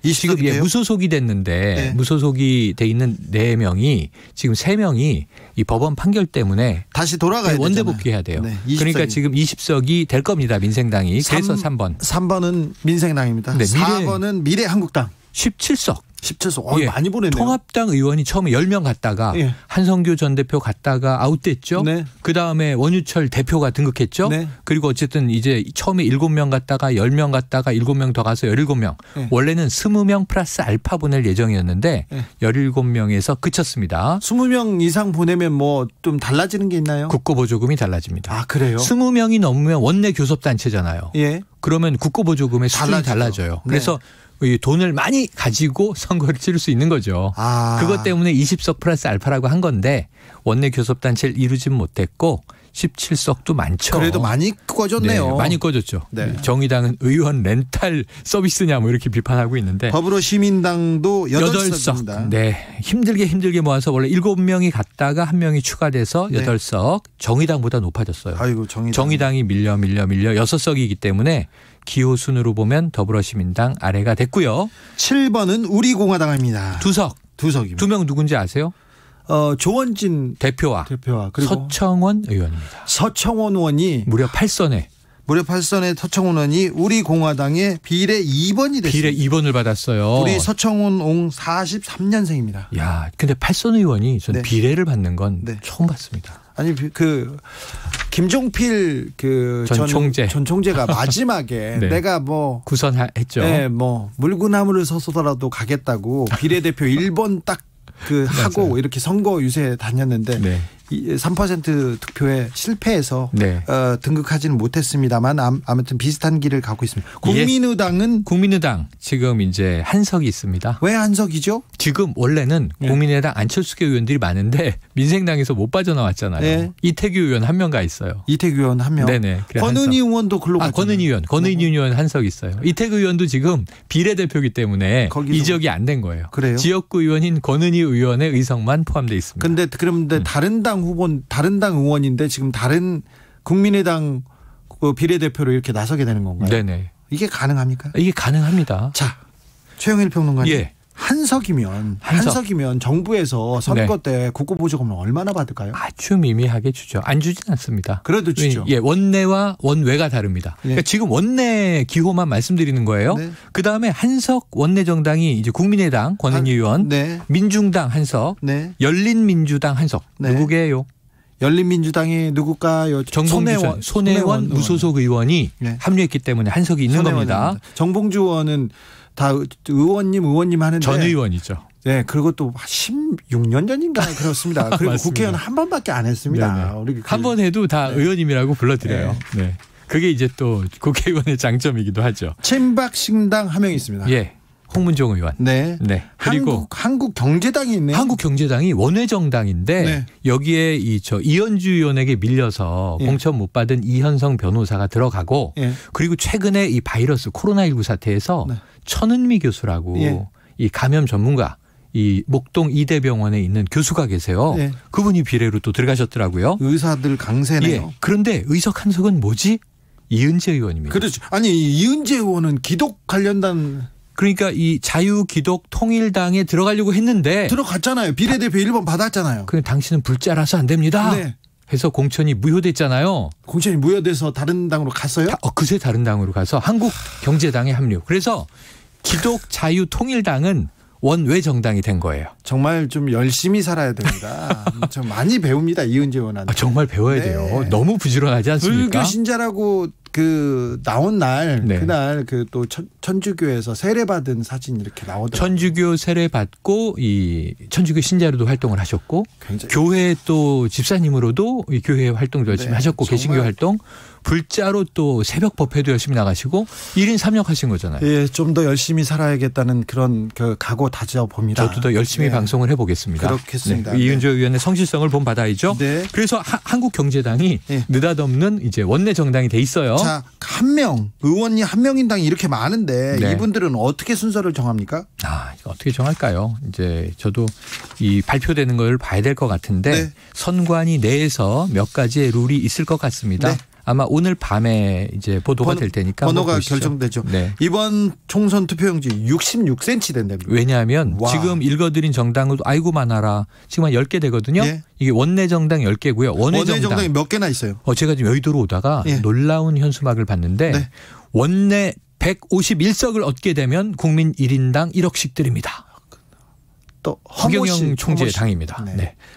지금 무소속이 됐는데 무소속이 돼 있는 4명이 지금 3명이 이 법원 판결 때문에 다시 돌아가야 되잖아요. 원대 복귀해야 돼요. 그러니까 지금 20석이 될 겁니다. 민생당이. 그래서 3번. 3번은 민생당입니다. 4번은 미래한국당. 17석. 17석. 많이 보냈네요. 통합당 의원이 처음에 10명 갔다가 한성규 전 대표 갔다가 아웃됐죠. 그다음에 원유철 대표가 등극했죠. 그리고 어쨌든 이제 처음에 7명 갔다가 10명 갔다가 7명 더 가서 17명. 원래는 20명 플러스 알파 보낼 예정이었는데 17명에서 그쳤습니다. 20명 이상 보내면 뭐 좀 달라지는 게 있나요? 국고보조금이 달라집니다. 아, 그래요? 20명이 넘으면 원내 교섭단체잖아요. 그러면 국고보조금의 수준이 달라져요. 그래서 이 돈을 많이 가지고 선거를 치를 수 있는 거죠. 그것 때문에 20석 플러스 알파라고 한 건데 원내 교섭단체를 이루진 못했고 17석도 많죠. 그래도 많이 꺼졌네요. 많이 꺼졌죠. 정의당은 의원 렌탈 서비스냐 뭐 이렇게 비판하고 있는데 더불어시민당도 8석입니다. 네. 힘들게 모아서 원래 7명이 갔다가 1명이 추가돼서 8석. 정의당보다 높아졌어요. 아이고, 정의당이 밀려 6석이기 때문에 기호 순으로 보면 더불어시민당 아래가 됐고요. 7번은 우리공화당입니다. 2석. 2석입니다. 2명 누군지 아세요? 조원진 대표와 그리고 서청원 의원입니다. 서청원 의원이 무려 8선에 서청원 의원이 우리공화당의 비례 2번이 됐습니다. 비례 2번을 받았어요. 우리 서청원 옹 43년생입니다. 야, 근데 8선 의원이 저는 비례를 받는 건 처음 봤습니다. 아니 김종필 전 총재가 마지막에 내가 뭐 구선했죠. 뭐 물구나무를 서서라도 가겠다고 비례대표 1번 딱 하고 이렇게 선거 유세에 다녔는데 3% 득표에 실패해서 등극하지는 못했습니다만 아무튼 비슷한 길을 가고 있습니다. 국민의당 지금 이제 한석이 있습니다. 왜 한석이죠? 지금 원래는 국민의당 안철수계 의원들이 많은데 민생당에서 못 빠져나왔잖아요. 이태규 의원 1명 가 있어요. 이태규 의원 1명. 네네. 권은희 의원도 글로 갔잖아요. 권은희 의원 한석 있어요. 이태규 의원도 지금 비례대표이기 때문에 이적이 안 된 거예요. 그래요? 지역구 의원인 권은희 의원의 의석만 포함되어 있습니다. 그런데 다른 당 의원인데 지금 다른 국민의당 비례대표로 이렇게 나서게 되는 건가요? 네네. 이게 가능합니까? 이게 가능합니다. 자, 최영일 평론가님. 한석이면 정부에서 선거 때 국고보조금을 얼마나 받을까요? 아주 미미하게 주죠. 안 주진 않습니다. 그래도 주죠. 원내와 원외가 다릅니다. 그러니까 지금 원내 기호만 말씀드리는 거예요. 그다음에 한석 원내 정당이 이제 국민의당 권은희 의원, 민중당 한석, 열린민주당 한석. 누구게요? 열린민주당이 누굴까요? 손혜원 무소속 의원이 합류했기 때문에 한석이 있는 겁니다. 정봉주 의원은 다 의원님 하는데 전 의원이죠. 네, 그리고 또 16년 전인가 그렇습니다. 그리고 국회의원 한 번밖에 안 했습니다. 한 번 해도 다 의원님이라고 불러드려요. 그게 이제 또 국회의원의 장점이기도 하죠. 친박신당 한 명 있습니다. 홍문종 의원. 그리고 한국경제당이 있네요. 한국경제당이 원외정당인데 여기에 이현주 의원에게 밀려서 공천 못 받은 이현성 변호사가 들어가고 그리고 최근에 이 바이러스 코로나19 사태에서 천은미 교수라고 이 감염 전문가 이 목동 이대병원에 있는 교수가 계세요. 그분이 비례로 또 들어가셨더라고요. 의사들 강세네요. 그런데 의석 한석은 뭐지? 이은재 의원입니다. 그렇죠. 아니 이은재 의원은 기독 관련단 그러니까 이 자유기독통일당에 들어가려고 했는데 들어갔잖아요. 비례대표 1번 받았잖아요. 당신은 불자라서 안 됩니다. 해서 공천이 무효됐잖아요. 공천이 무효돼서 다른 당으로 갔어요? 그새 다른 당으로 가서 한국경제당에 합류. 그래서 기독자유통일당은 원외 정당이 된 거예요. 정말 좀 열심히 살아야 됩니다. 좀 많이 배웁니다. 이은재 의원한테. 정말 배워야 돼요. 너무 부지런하지 않습니까? 불교 신자라고 나온 날 그날 또 천주교에서 세례 받은 사진 이렇게 나오더라고요. 천주교 세례 받고 이 천주교 신자로도 활동을 하셨고 교회 또 집사님으로도 이 교회 활동도 열심히 하셨고 개신교 활동 불자로 또 새벽 법회도 열심히 나가시고 1인 3역 하신 거잖아요. 예, 좀 더 열심히 살아야겠다는 그런 각오 다져 봅니다. 저도 더 열심히 방송을 해보겠습니다. 그렇겠습니다. 이은재 의원의 성실성을 본받아야죠. 그래서 한국경제당이 느닷없는 이제 원내 정당이 돼 있어요. 자, 의원이 한명인당이 이렇게 많은데 이분들은 어떻게 순서를 정합니까? 어떻게 정할까요? 이제 저도 이 발표되는 걸 봐야 될 것 같은데 선관위 내에서 몇 가지의 룰이 있을 것 같습니다. 아마 오늘 밤에 이제 보도가 될 테니까 번호가 결정되죠. 이번 총선 투표용지 66cm 된답니다. 왜냐하면 지금 읽어드린 정당도 아이고 많아라. 지금 한 10개 되거든요. 이게 원내 정당 10개고요. 원내 정당이 몇 개나 있어요? 제가 지금 여의도로 오다가 놀라운 현수막을 봤는데 원내 151석을 얻게 되면 국민 1인당 1억씩 드립니다. 또 허경영 총재의 당입니다.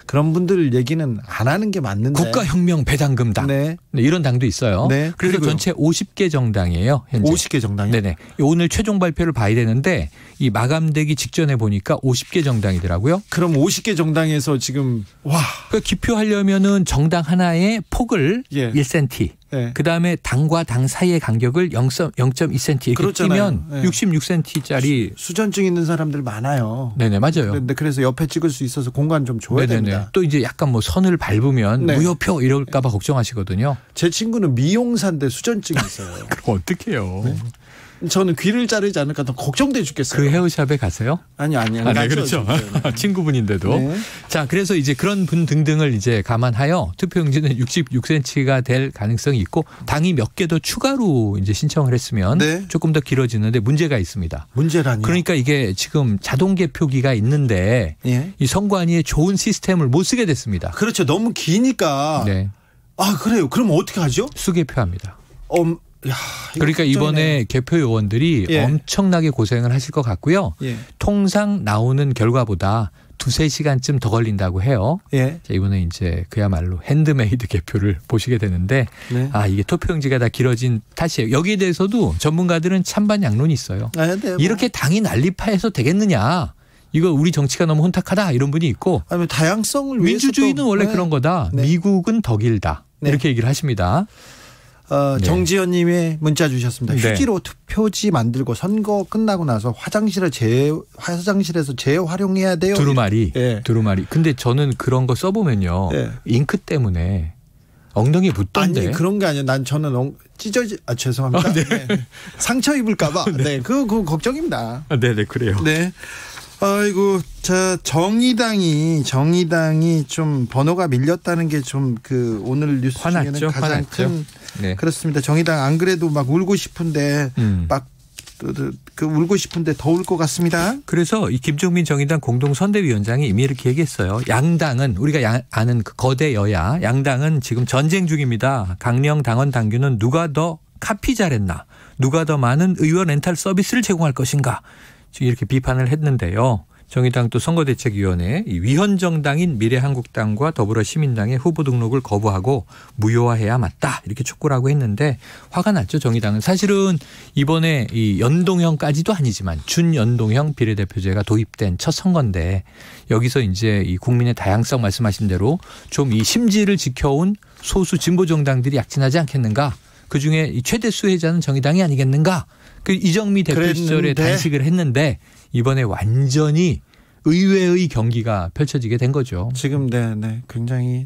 그런 분들 얘기는 안 하는 게 맞는데. 국가혁명 배당금당. 이런 당도 있어요. 그래서 그리고요. 전체 50개 정당이에요. 현재. 50개 정당이요? 네네. 오늘 최종 발표를 봐야 되는데 이 마감되기 직전에 보니까 50개 정당이더라고요. 그럼 50개 정당에서 지금 그러니까 기표하려면은 정당 하나의 폭을 1cm. 그다음에 당과 당 사이의 간격을 0.2cm 이렇게 끼면 66cm짜리 수전증 있는 사람들 많아요. 네네 맞아요. 그래서 옆에 찍을 수 있어서 공간 좀 줘야 됩니다. 또 이제 약간 선을 밟으면 무효표 이럴까 봐 걱정하시거든요. 제 친구는 미용사인데 수전증이 있어요. 그럼 어떡해요. 저는 귀를 자르지 않을까 더 걱정돼 죽겠어요. 그 헤어샵에 가세요? 아니요. 그렇죠. 친구분인데도. 자, 그래서 이제 그런 분 등등을 이제 감안하여 투표용지는 66cm가 될 가능성이 있고 당이 몇 개 더 추가로 이제 신청을 했으면 조금 더 길어지는데 문제가 있습니다. 문제라니요? 그러니까 이게 지금 자동 개표기가 있는데 이 선관위에 좋은 시스템을 못 쓰게 됐습니다. 그렇죠. 너무 기니까. 그래요. 그럼 어떻게 하죠? 수개표합니다. 그러니까 이번에 개표 요원들이 엄청나게 고생을 하실 것 같고요. 통상 나오는 결과보다 2-3시간쯤 더 걸린다고 해요. 자, 이번에 이제 그야말로 핸드메이드 개표를 보시게 되는데 이게 투표용지가 다 길어진 탓이에요. 여기에 대해서도 전문가들은 찬반 양론이 있어요. 이렇게 당이 난리파해서 되겠느냐. 이거 우리 정치가 너무 혼탁하다 이런 분이 있고 다양성을 민주주의는 원래 그런 거다. 미국은 더 길다. 이렇게 얘기를 하십니다. 정지현님의 문자 주셨습니다. 휴지로 투표지 만들고 선거 끝나고 나서 화장실에서 재활용해야 돼요. 두루마리. 근데 저는 그런 거 써보면요. 잉크 때문에 엉덩이에 묻던데. 아니 그런 게 아니에요. 저는 죄송합니다. 상처 입을까봐. 그거 걱정입니다. 네네 그래요. 아이고, 자, 정의당이 좀 번호가 밀렸다는 게 좀 오늘 뉴스 중에는 가장 큰 그렇습니다. 정의당 안 그래도 막 울고 싶은데 울고 싶은데 더 울 것 같습니다. 그래서 이 김종민 정의당 공동선대위원장이 이미 이렇게 얘기했어요. 양당은 우리가 아는 그 거대 여야 양당은 지금 전쟁 중입니다. 강령 당원 당규는 누가 더 카피 잘했나, 누가 더 많은 의원 렌탈 서비스를 제공할 것인가. 지금 이렇게 비판을 했는데요. 정의당 또 선거대책위원회 위헌정당인 미래한국당과 더불어시민당의 후보 등록을 거부하고 무효화해야 맞다 이렇게 촉구를 하고 했는데 화가 났죠. 정의당은 사실은 이번에 이 연동형까지도 아니지만 준연동형 비례대표제가 도입된 첫 선거인데 여기서 이제 이 국민의 다양성 말씀하신 대로 좀 이 심지를 지켜온 소수 진보 정당들이 약진하지 않겠는가. 그중에 이 최대 수혜자는 정의당이 아니겠는가. 그 이정미 대표 시절에 단식을 했는데 이번에 완전히 의외의 경기가 펼쳐지게 된 거죠. 지금 굉장히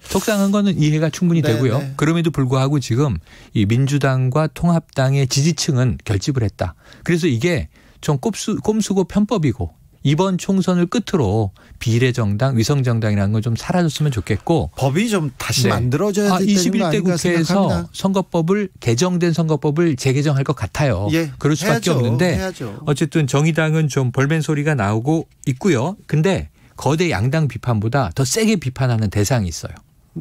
속상한 거는 이해가 충분히 되고요. 그럼에도 불구하고 지금 이 민주당과 통합당의 지지층은 결집을 했다. 그래서 이게 좀 꼼수고 편법이고 이번 총선을 끝으로 비례정당, 위성정당이라는 건 좀 사라졌으면 좋겠고 법이 좀 다시 만들어져야 되는 21대 국회에서 선거법을 개정된 선거법을 재개정할 것 같아요. 그럴 수밖에 없는데 어쨌든 정의당은 좀 벌맨 소리가 나오고 있고요. 근데 거대 양당 비판보다 더 세게 비판하는 대상이 있어요.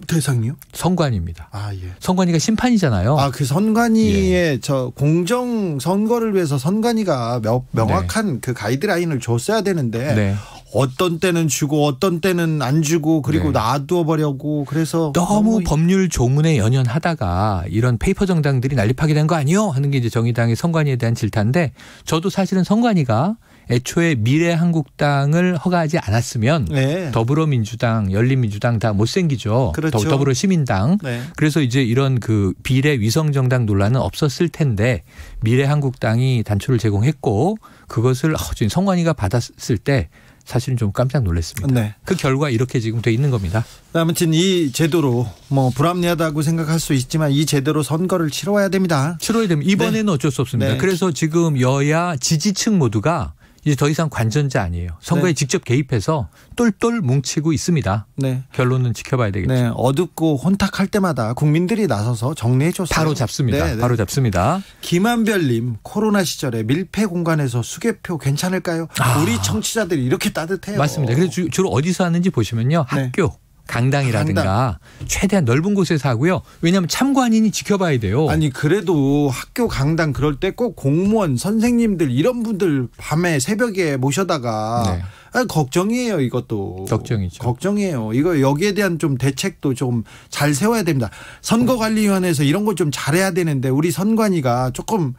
대상이요? 선관위입니다. 예. 선관위가 심판이잖아요. 그 선관위의 저 공정 선거를 위해서 선관위가 명확한 그 가이드라인을 줬어야 되는데 어떤 때는 주고 어떤 때는 안 주고 그리고 놔두어 버려고 그래서 너무 법률 조문에 연연하다가 이런 페이퍼 정당들이 난립하게 된 거 아니요? 하는 게 이제 정의당의 선관위에 대한 질타인데 저도 사실은 선관위가 애초에 미래한국당을 허가하지 않았으면 더불어민주당, 열린민주당 다 못생기죠. 그렇죠. 더불어시민당. 그래서 이제 이런 그 비례 위성정당 논란은 없었을 텐데 미래한국당이 단초를 제공했고 그것을 선관위가 받았을 때 사실은 좀 깜짝 놀랐습니다. 그 결과 이렇게 지금 돼 있는 겁니다. 아무튼 이 제도로 불합리하다고 생각할 수 있지만 이 제도로 선거를 치러야 됩니다. 치러야 됩니다. 이번에는 어쩔 수 없습니다. 그래서 지금 여야 지지층 모두가 이제 더 이상 관전자 아니에요. 선거에 직접 개입해서 똘똘 뭉치고 있습니다. 결론은 지켜봐야 되겠죠. 어둡고 혼탁할 때마다 국민들이 나서서 정리해 줬어요. 바로 잡습니다. 바로 잡습니다. 김한별님, 코로나 시절에 밀폐 공간에서 수개표 괜찮을까요? 우리 청취자들이 이렇게 따뜻해요. 맞습니다. 그래서 주로 어디서 하는지 보시면요. 학교. 강당이라든가 최대한 넓은 곳에서 하고요. 왜냐하면 참관인이 지켜봐야 돼요. 아니 그래도 학교 강당 그럴 때 꼭 공무원 선생님들 이런 분들 밤에 새벽에 모셔다가 걱정이에요. 이것도 걱정이죠. 걱정이에요. 이거 여기에 대한 좀 대책도 좀 잘 세워야 됩니다. 선거관리위원회에서 이런 거 좀 잘해야 되는데 우리 선관위가 조금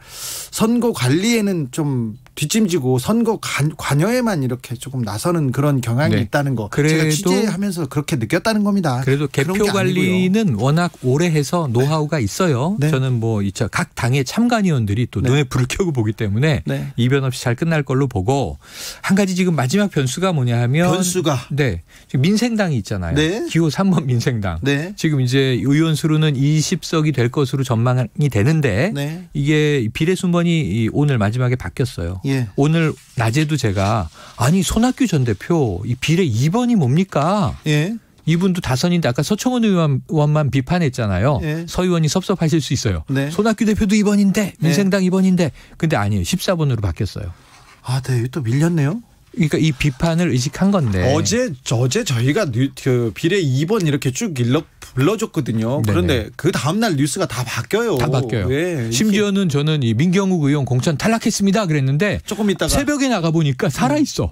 선거 관리에는 좀 뒷짐지고 선거 관여에만 이렇게 조금 나서는 그런 경향이 있다는 거 제가 취재하면서 그렇게 느꼈다는 겁니다. 그래도 개표 관리는 워낙 오래 해서 노하우가 있어요. 저는 각 당의 참관위원들이 또 눈에 불을 켜고 보기 때문에 이변 없이 잘 끝날 걸로 보고 한 가지 지금 마지막 변수가 뭐냐 하면 지금 민생당이 있잖아요. 기호 3번 민생당. 지금 이제 의원 수로는 20석이 될 것으로 전망이 되는데 이게 비례 순번이 오늘 마지막에 바뀌었어요. 오늘 낮에도 제가 손학규 전 대표 이 비례 2번이 뭡니까? 이분도 다선인데 아까 서청원 의원만 비판했잖아요. 서 의원이 섭섭하실 수 있어요. 손학규 대표도 2번인데 민생당 2번인데 근데 아니에요. 14번으로 바뀌었어요. 또 밀렸네요. 그러니까 이 비판을 의식한 건데 어제 저희가 그 비례 2번 이렇게 쭉 불러줬거든요. 그런데 그 다음날 뉴스가 다 바뀌어요. 심지어는 저는 이 민경욱 의원 공천 탈락했습니다 그랬는데 조금 있다가 새벽에 나가 보니까 살아 있어.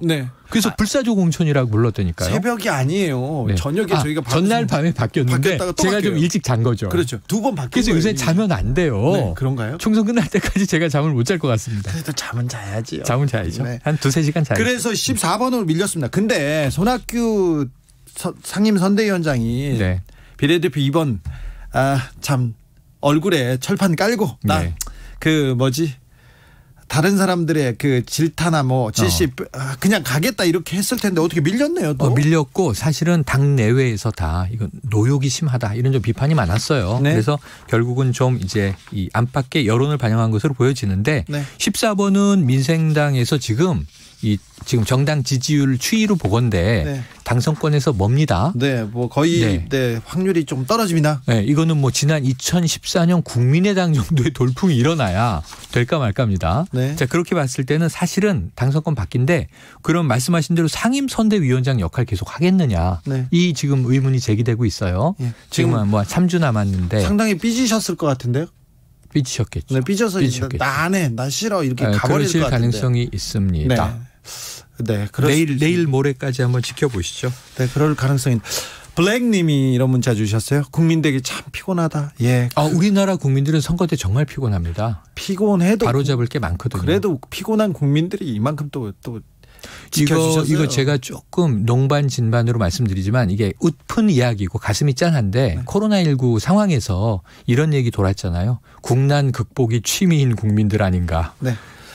그래서 불사조 공천이라고 불렀다니까요. 새벽이 아니에요. 저녁에 저희가 전날 밤에 바뀌었는데 제가 좀 일찍 잔 거죠. 그렇죠. 2번 바뀌었어요. 그래서 요새 자면 안 돼요. 그런가요? 총선 끝날 때까지 제가 잠을 못 잘 것 같습니다. 그래도 잠은 자야지요. 잠은 자야죠. 한 2-3시간 자야죠. 그래서 14번으로 밀렸습니다. 근데 손학규 상임선대위원장이 비례대표 2번 참 얼굴에 철판 깔고 다른 사람들의 그 질타나 70 그냥 가겠다 이렇게 했을 텐데 어떻게 밀렸네요. 또. 밀렸고 사실은 당 내외에서 다 이건 노욕이 심하다 이런 좀 비판이 많았어요. 그래서 결국은 좀 이제 이 안팎의 여론을 반영한 것으로 보여지는데 14번은 민생당에서 지금 정당 지지율 추이로 보건데 당선권에서 멉니다. 거의 확률이 좀 떨어집니다. 이거는 지난 2014년 국민의당 정도의 돌풍이 일어나야 될까 말까입니다. 자, 그렇게 봤을 때는 사실은 당선권 바뀐데 그럼 말씀하신 대로 상임선대위원장 역할 계속 하겠느냐. 이 지금 의문이 제기되고 있어요. 지금은 3주 남았는데 상당히 삐지셨을 것 같은데요. 삐지셨겠죠. 삐져서 나 싫어 이렇게 가버릴 것 그러실 같은데. 가능성이 있습니다. 내일 모레까지 한번 지켜보시죠. 그럴 가능성이. 블랙님이 이런 문자 주셨어요. 국민들에게 참 피곤하다. 우리나라 국민들은 선거 때 정말 피곤합니다. 피곤해도 바로잡을 게 많거든요. 그래도 피곤한 국민들이 이만큼 또 지켜주셨어요. 이거 제가 조금 농반진반으로 말씀드리지만 이게 웃픈 이야기고 가슴이 짠한데 코로나19 상황에서 이런 얘기 돌았잖아요. 국난 극복이 취미인 국민들 아닌가.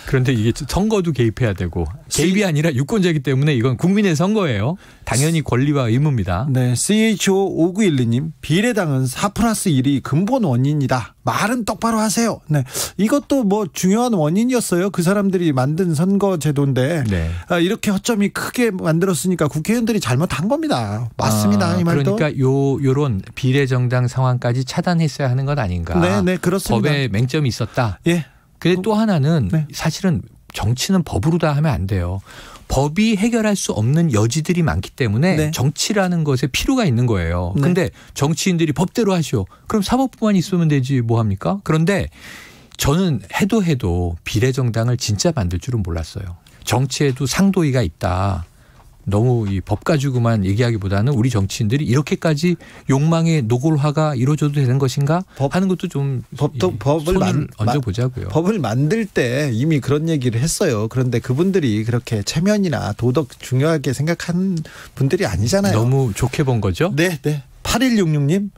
그런데 이게 선거도 개입해야 되고 개입이 아니라 유권자이기 때문에 이건 국민의 선거예요. 당연히 권리와 의무입니다. CHO5912님 비례당은 4+1이 근본 원인이다. 말은 똑바로 하세요. 이것도 중요한 원인이었어요. 그 사람들이 만든 선거제도인데 이렇게 허점이 크게 만들었으니까 국회의원들이 잘못한 겁니다. 맞습니다. 이 말도. 그러니까 요런 비례정당 상황까지 차단했어야 하는 것 아닌가. 그렇습니다. 법에 맹점이 있었다. 근데 또 하나는 사실은 정치는 법으로 다 하면 안 돼요. 법이 해결할 수 없는 여지들이 많기 때문에 네. 정치라는 것에 필요가 있는 거예요. 그런데 네. 정치인들이 법대로 하시오. 그럼 사법부만 있으면 되지 뭐 합니까? 그런데 저는 해도 비례정당을 진짜 만들 줄은 몰랐어요. 정치에도 상도위가 있다. 너무 이 법 가지고만 얘기하기보다는 우리 정치인들이 이렇게까지 욕망의 노골화가 이루어져도 되는 것인가 하는 것도 좀 법을 얹어보자고요. 법을 만들 때 이미 그런 얘기를 했어요. 그런데 그분들이 그렇게 체면이나 도덕 중요하게 생각하는 분들이 아니잖아요. 너무 좋게 본 거죠? 네. 8166님,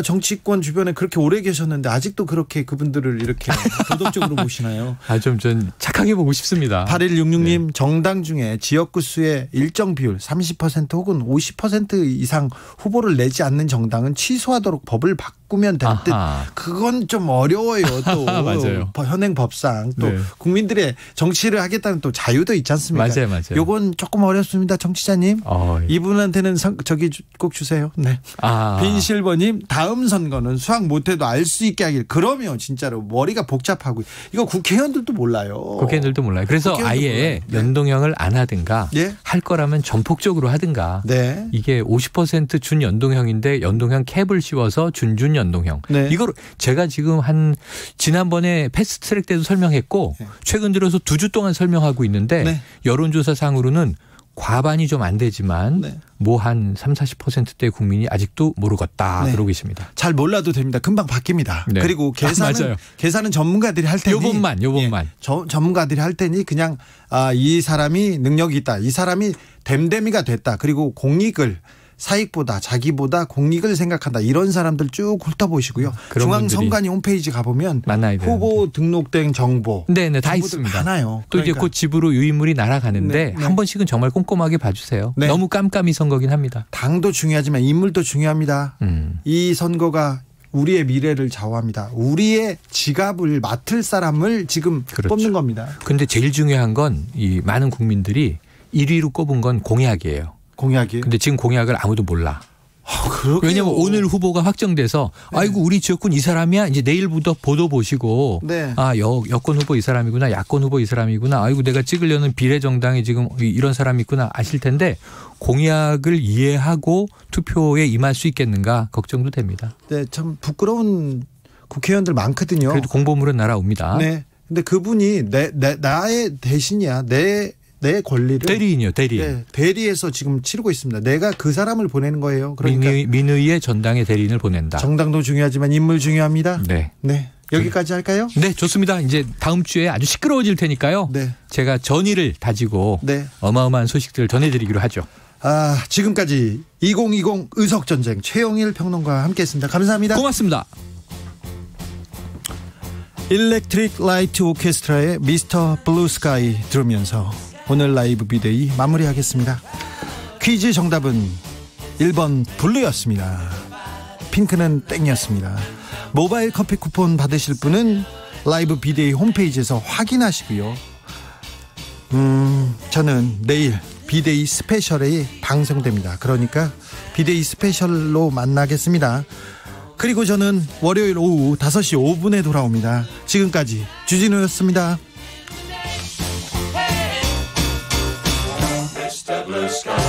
정치권 주변에 그렇게 오래 계셨는데 아직도 그렇게 그분들을 이렇게 도덕적으로 보시나요? 전 착하게 보고 싶습니다. 8166님, 네. 정당 중에 지역구 수의 일정 비율 30% 혹은 50% 이상 후보를 내지 않는 정당은 취소하도록 법을 바꾸면 될 듯. 그건 좀 어려워요. 또 맞아요. 현행 법상 또 네. 국민들의 정치를 하겠다는 또 자유도 있지 않습니까? 맞아요. 요건 조금 어렵습니다, 정치자님. 이분한테는 저기 꼭 주세요. 네. 빈실버님, 다음 선거는 수학 못해도 알 수 있게 하길. 그러면 진짜로 머리가 복잡하고 이거 국회의원들도 몰라요. 그래서 아예 몰라요. 연동형을 안 하든가 네. 할 거라면 전폭적으로 하든가. 네. 이게 50% 준연동형인데 연동형 캡을 씌워서 준연동형. 네. 이걸 제가 지금 지난번에 패스트트랙 때도 설명했고 네. 최근 들어서 2주 동안 설명하고 있는데 네. 여론조사상으로는 과반이 좀 안 되지만 네. 뭐 한 30-40%대 국민이 아직도 모르겠다 네. 그러고 있습니다. 잘 몰라도 됩니다. 금방 바뀝니다. 네. 그리고 계산은 전문가들이 할 테니 요번만. 예, 전문가들이 할 테니 그냥 이 사람이 능력이 있다. 이 사람이 댐댐이가 됐다. 그리고 공익을 사익보다 자기보다 공익을 생각한다. 이런 사람들 쭉 훑어보시고요. 중앙선관위 홈페이지 가보면 후보 등록된 정보 네네 다 있습니다. 많아요. 또 이제 곧 집으로 유인물이 날아가는데 한 번씩은 정말 꼼꼼하게 봐주세요. 네. 너무 깜깜이 선거긴 합니다. 당도 중요하지만 인물도 중요합니다. 이 선거가 우리의 미래를 좌우합니다. 우리의 지갑을 맡을 사람을 지금 뽑는 겁니다. 그런데 제일 중요한 건 이 많은 국민들이 1위로 꼽은 건 공약이에요. 공약이에요? 근데 지금 공약을 아무도 몰라. 왜냐하면 오늘 후보가 확정돼서 네. 아이고 우리 지역군 이 사람이야. 이제 내일부터 보도 보시고 네. 여권 후보 이 사람이구나. 야권 후보 이 사람이구나. 아이고 내가 찍으려는 비례정당이 지금 이런 사람이 있구나 아실 텐데 공약을 이해하고 투표에 임할 수 있겠는가 걱정도 됩니다. 네, 참 부끄러운 국회의원들 많거든요. 그래도 공보물은 날아옵니다. 네. 근데 그분이 나의 대신이야. 내 권리를 대리인이요. 네, 대리해서 지금 치르고 있습니다. 내가 그 사람을 보내는 거예요. 그러니까 민의의 전당의 대리인을 보낸다. 정당도 중요하지만 인물 중요합니다. 네. 여기까지 할까요? 네, 좋습니다. 이제 다음 주에 아주 시끄러워질 테니까요. 네. 제가 전의를 다지고 네. 어마어마한 소식들을 전해드리기로 하죠. 지금까지 2020 의석전쟁 최영일 평론가와 함께했습니다. 감사합니다. 고맙습니다. 일렉트릭 라이트 오케스트라의 미스터 블루 스카이 들으면서 오늘 라이브 비데이 마무리하겠습니다. 퀴즈 정답은 1번 블루였습니다. 핑크는 땡이었습니다. 모바일 커피 쿠폰 받으실 분은 라이브 비데이 홈페이지에서 확인하시고요. 저는 내일 비데이 스페셜이 방송됩니다. 그러니까 비데이 스페셜로 만나겠습니다. 그리고 저는 월요일 오후 5시 5분에 돌아옵니다. 지금까지 주진우였습니다. Mr. Blue Sky.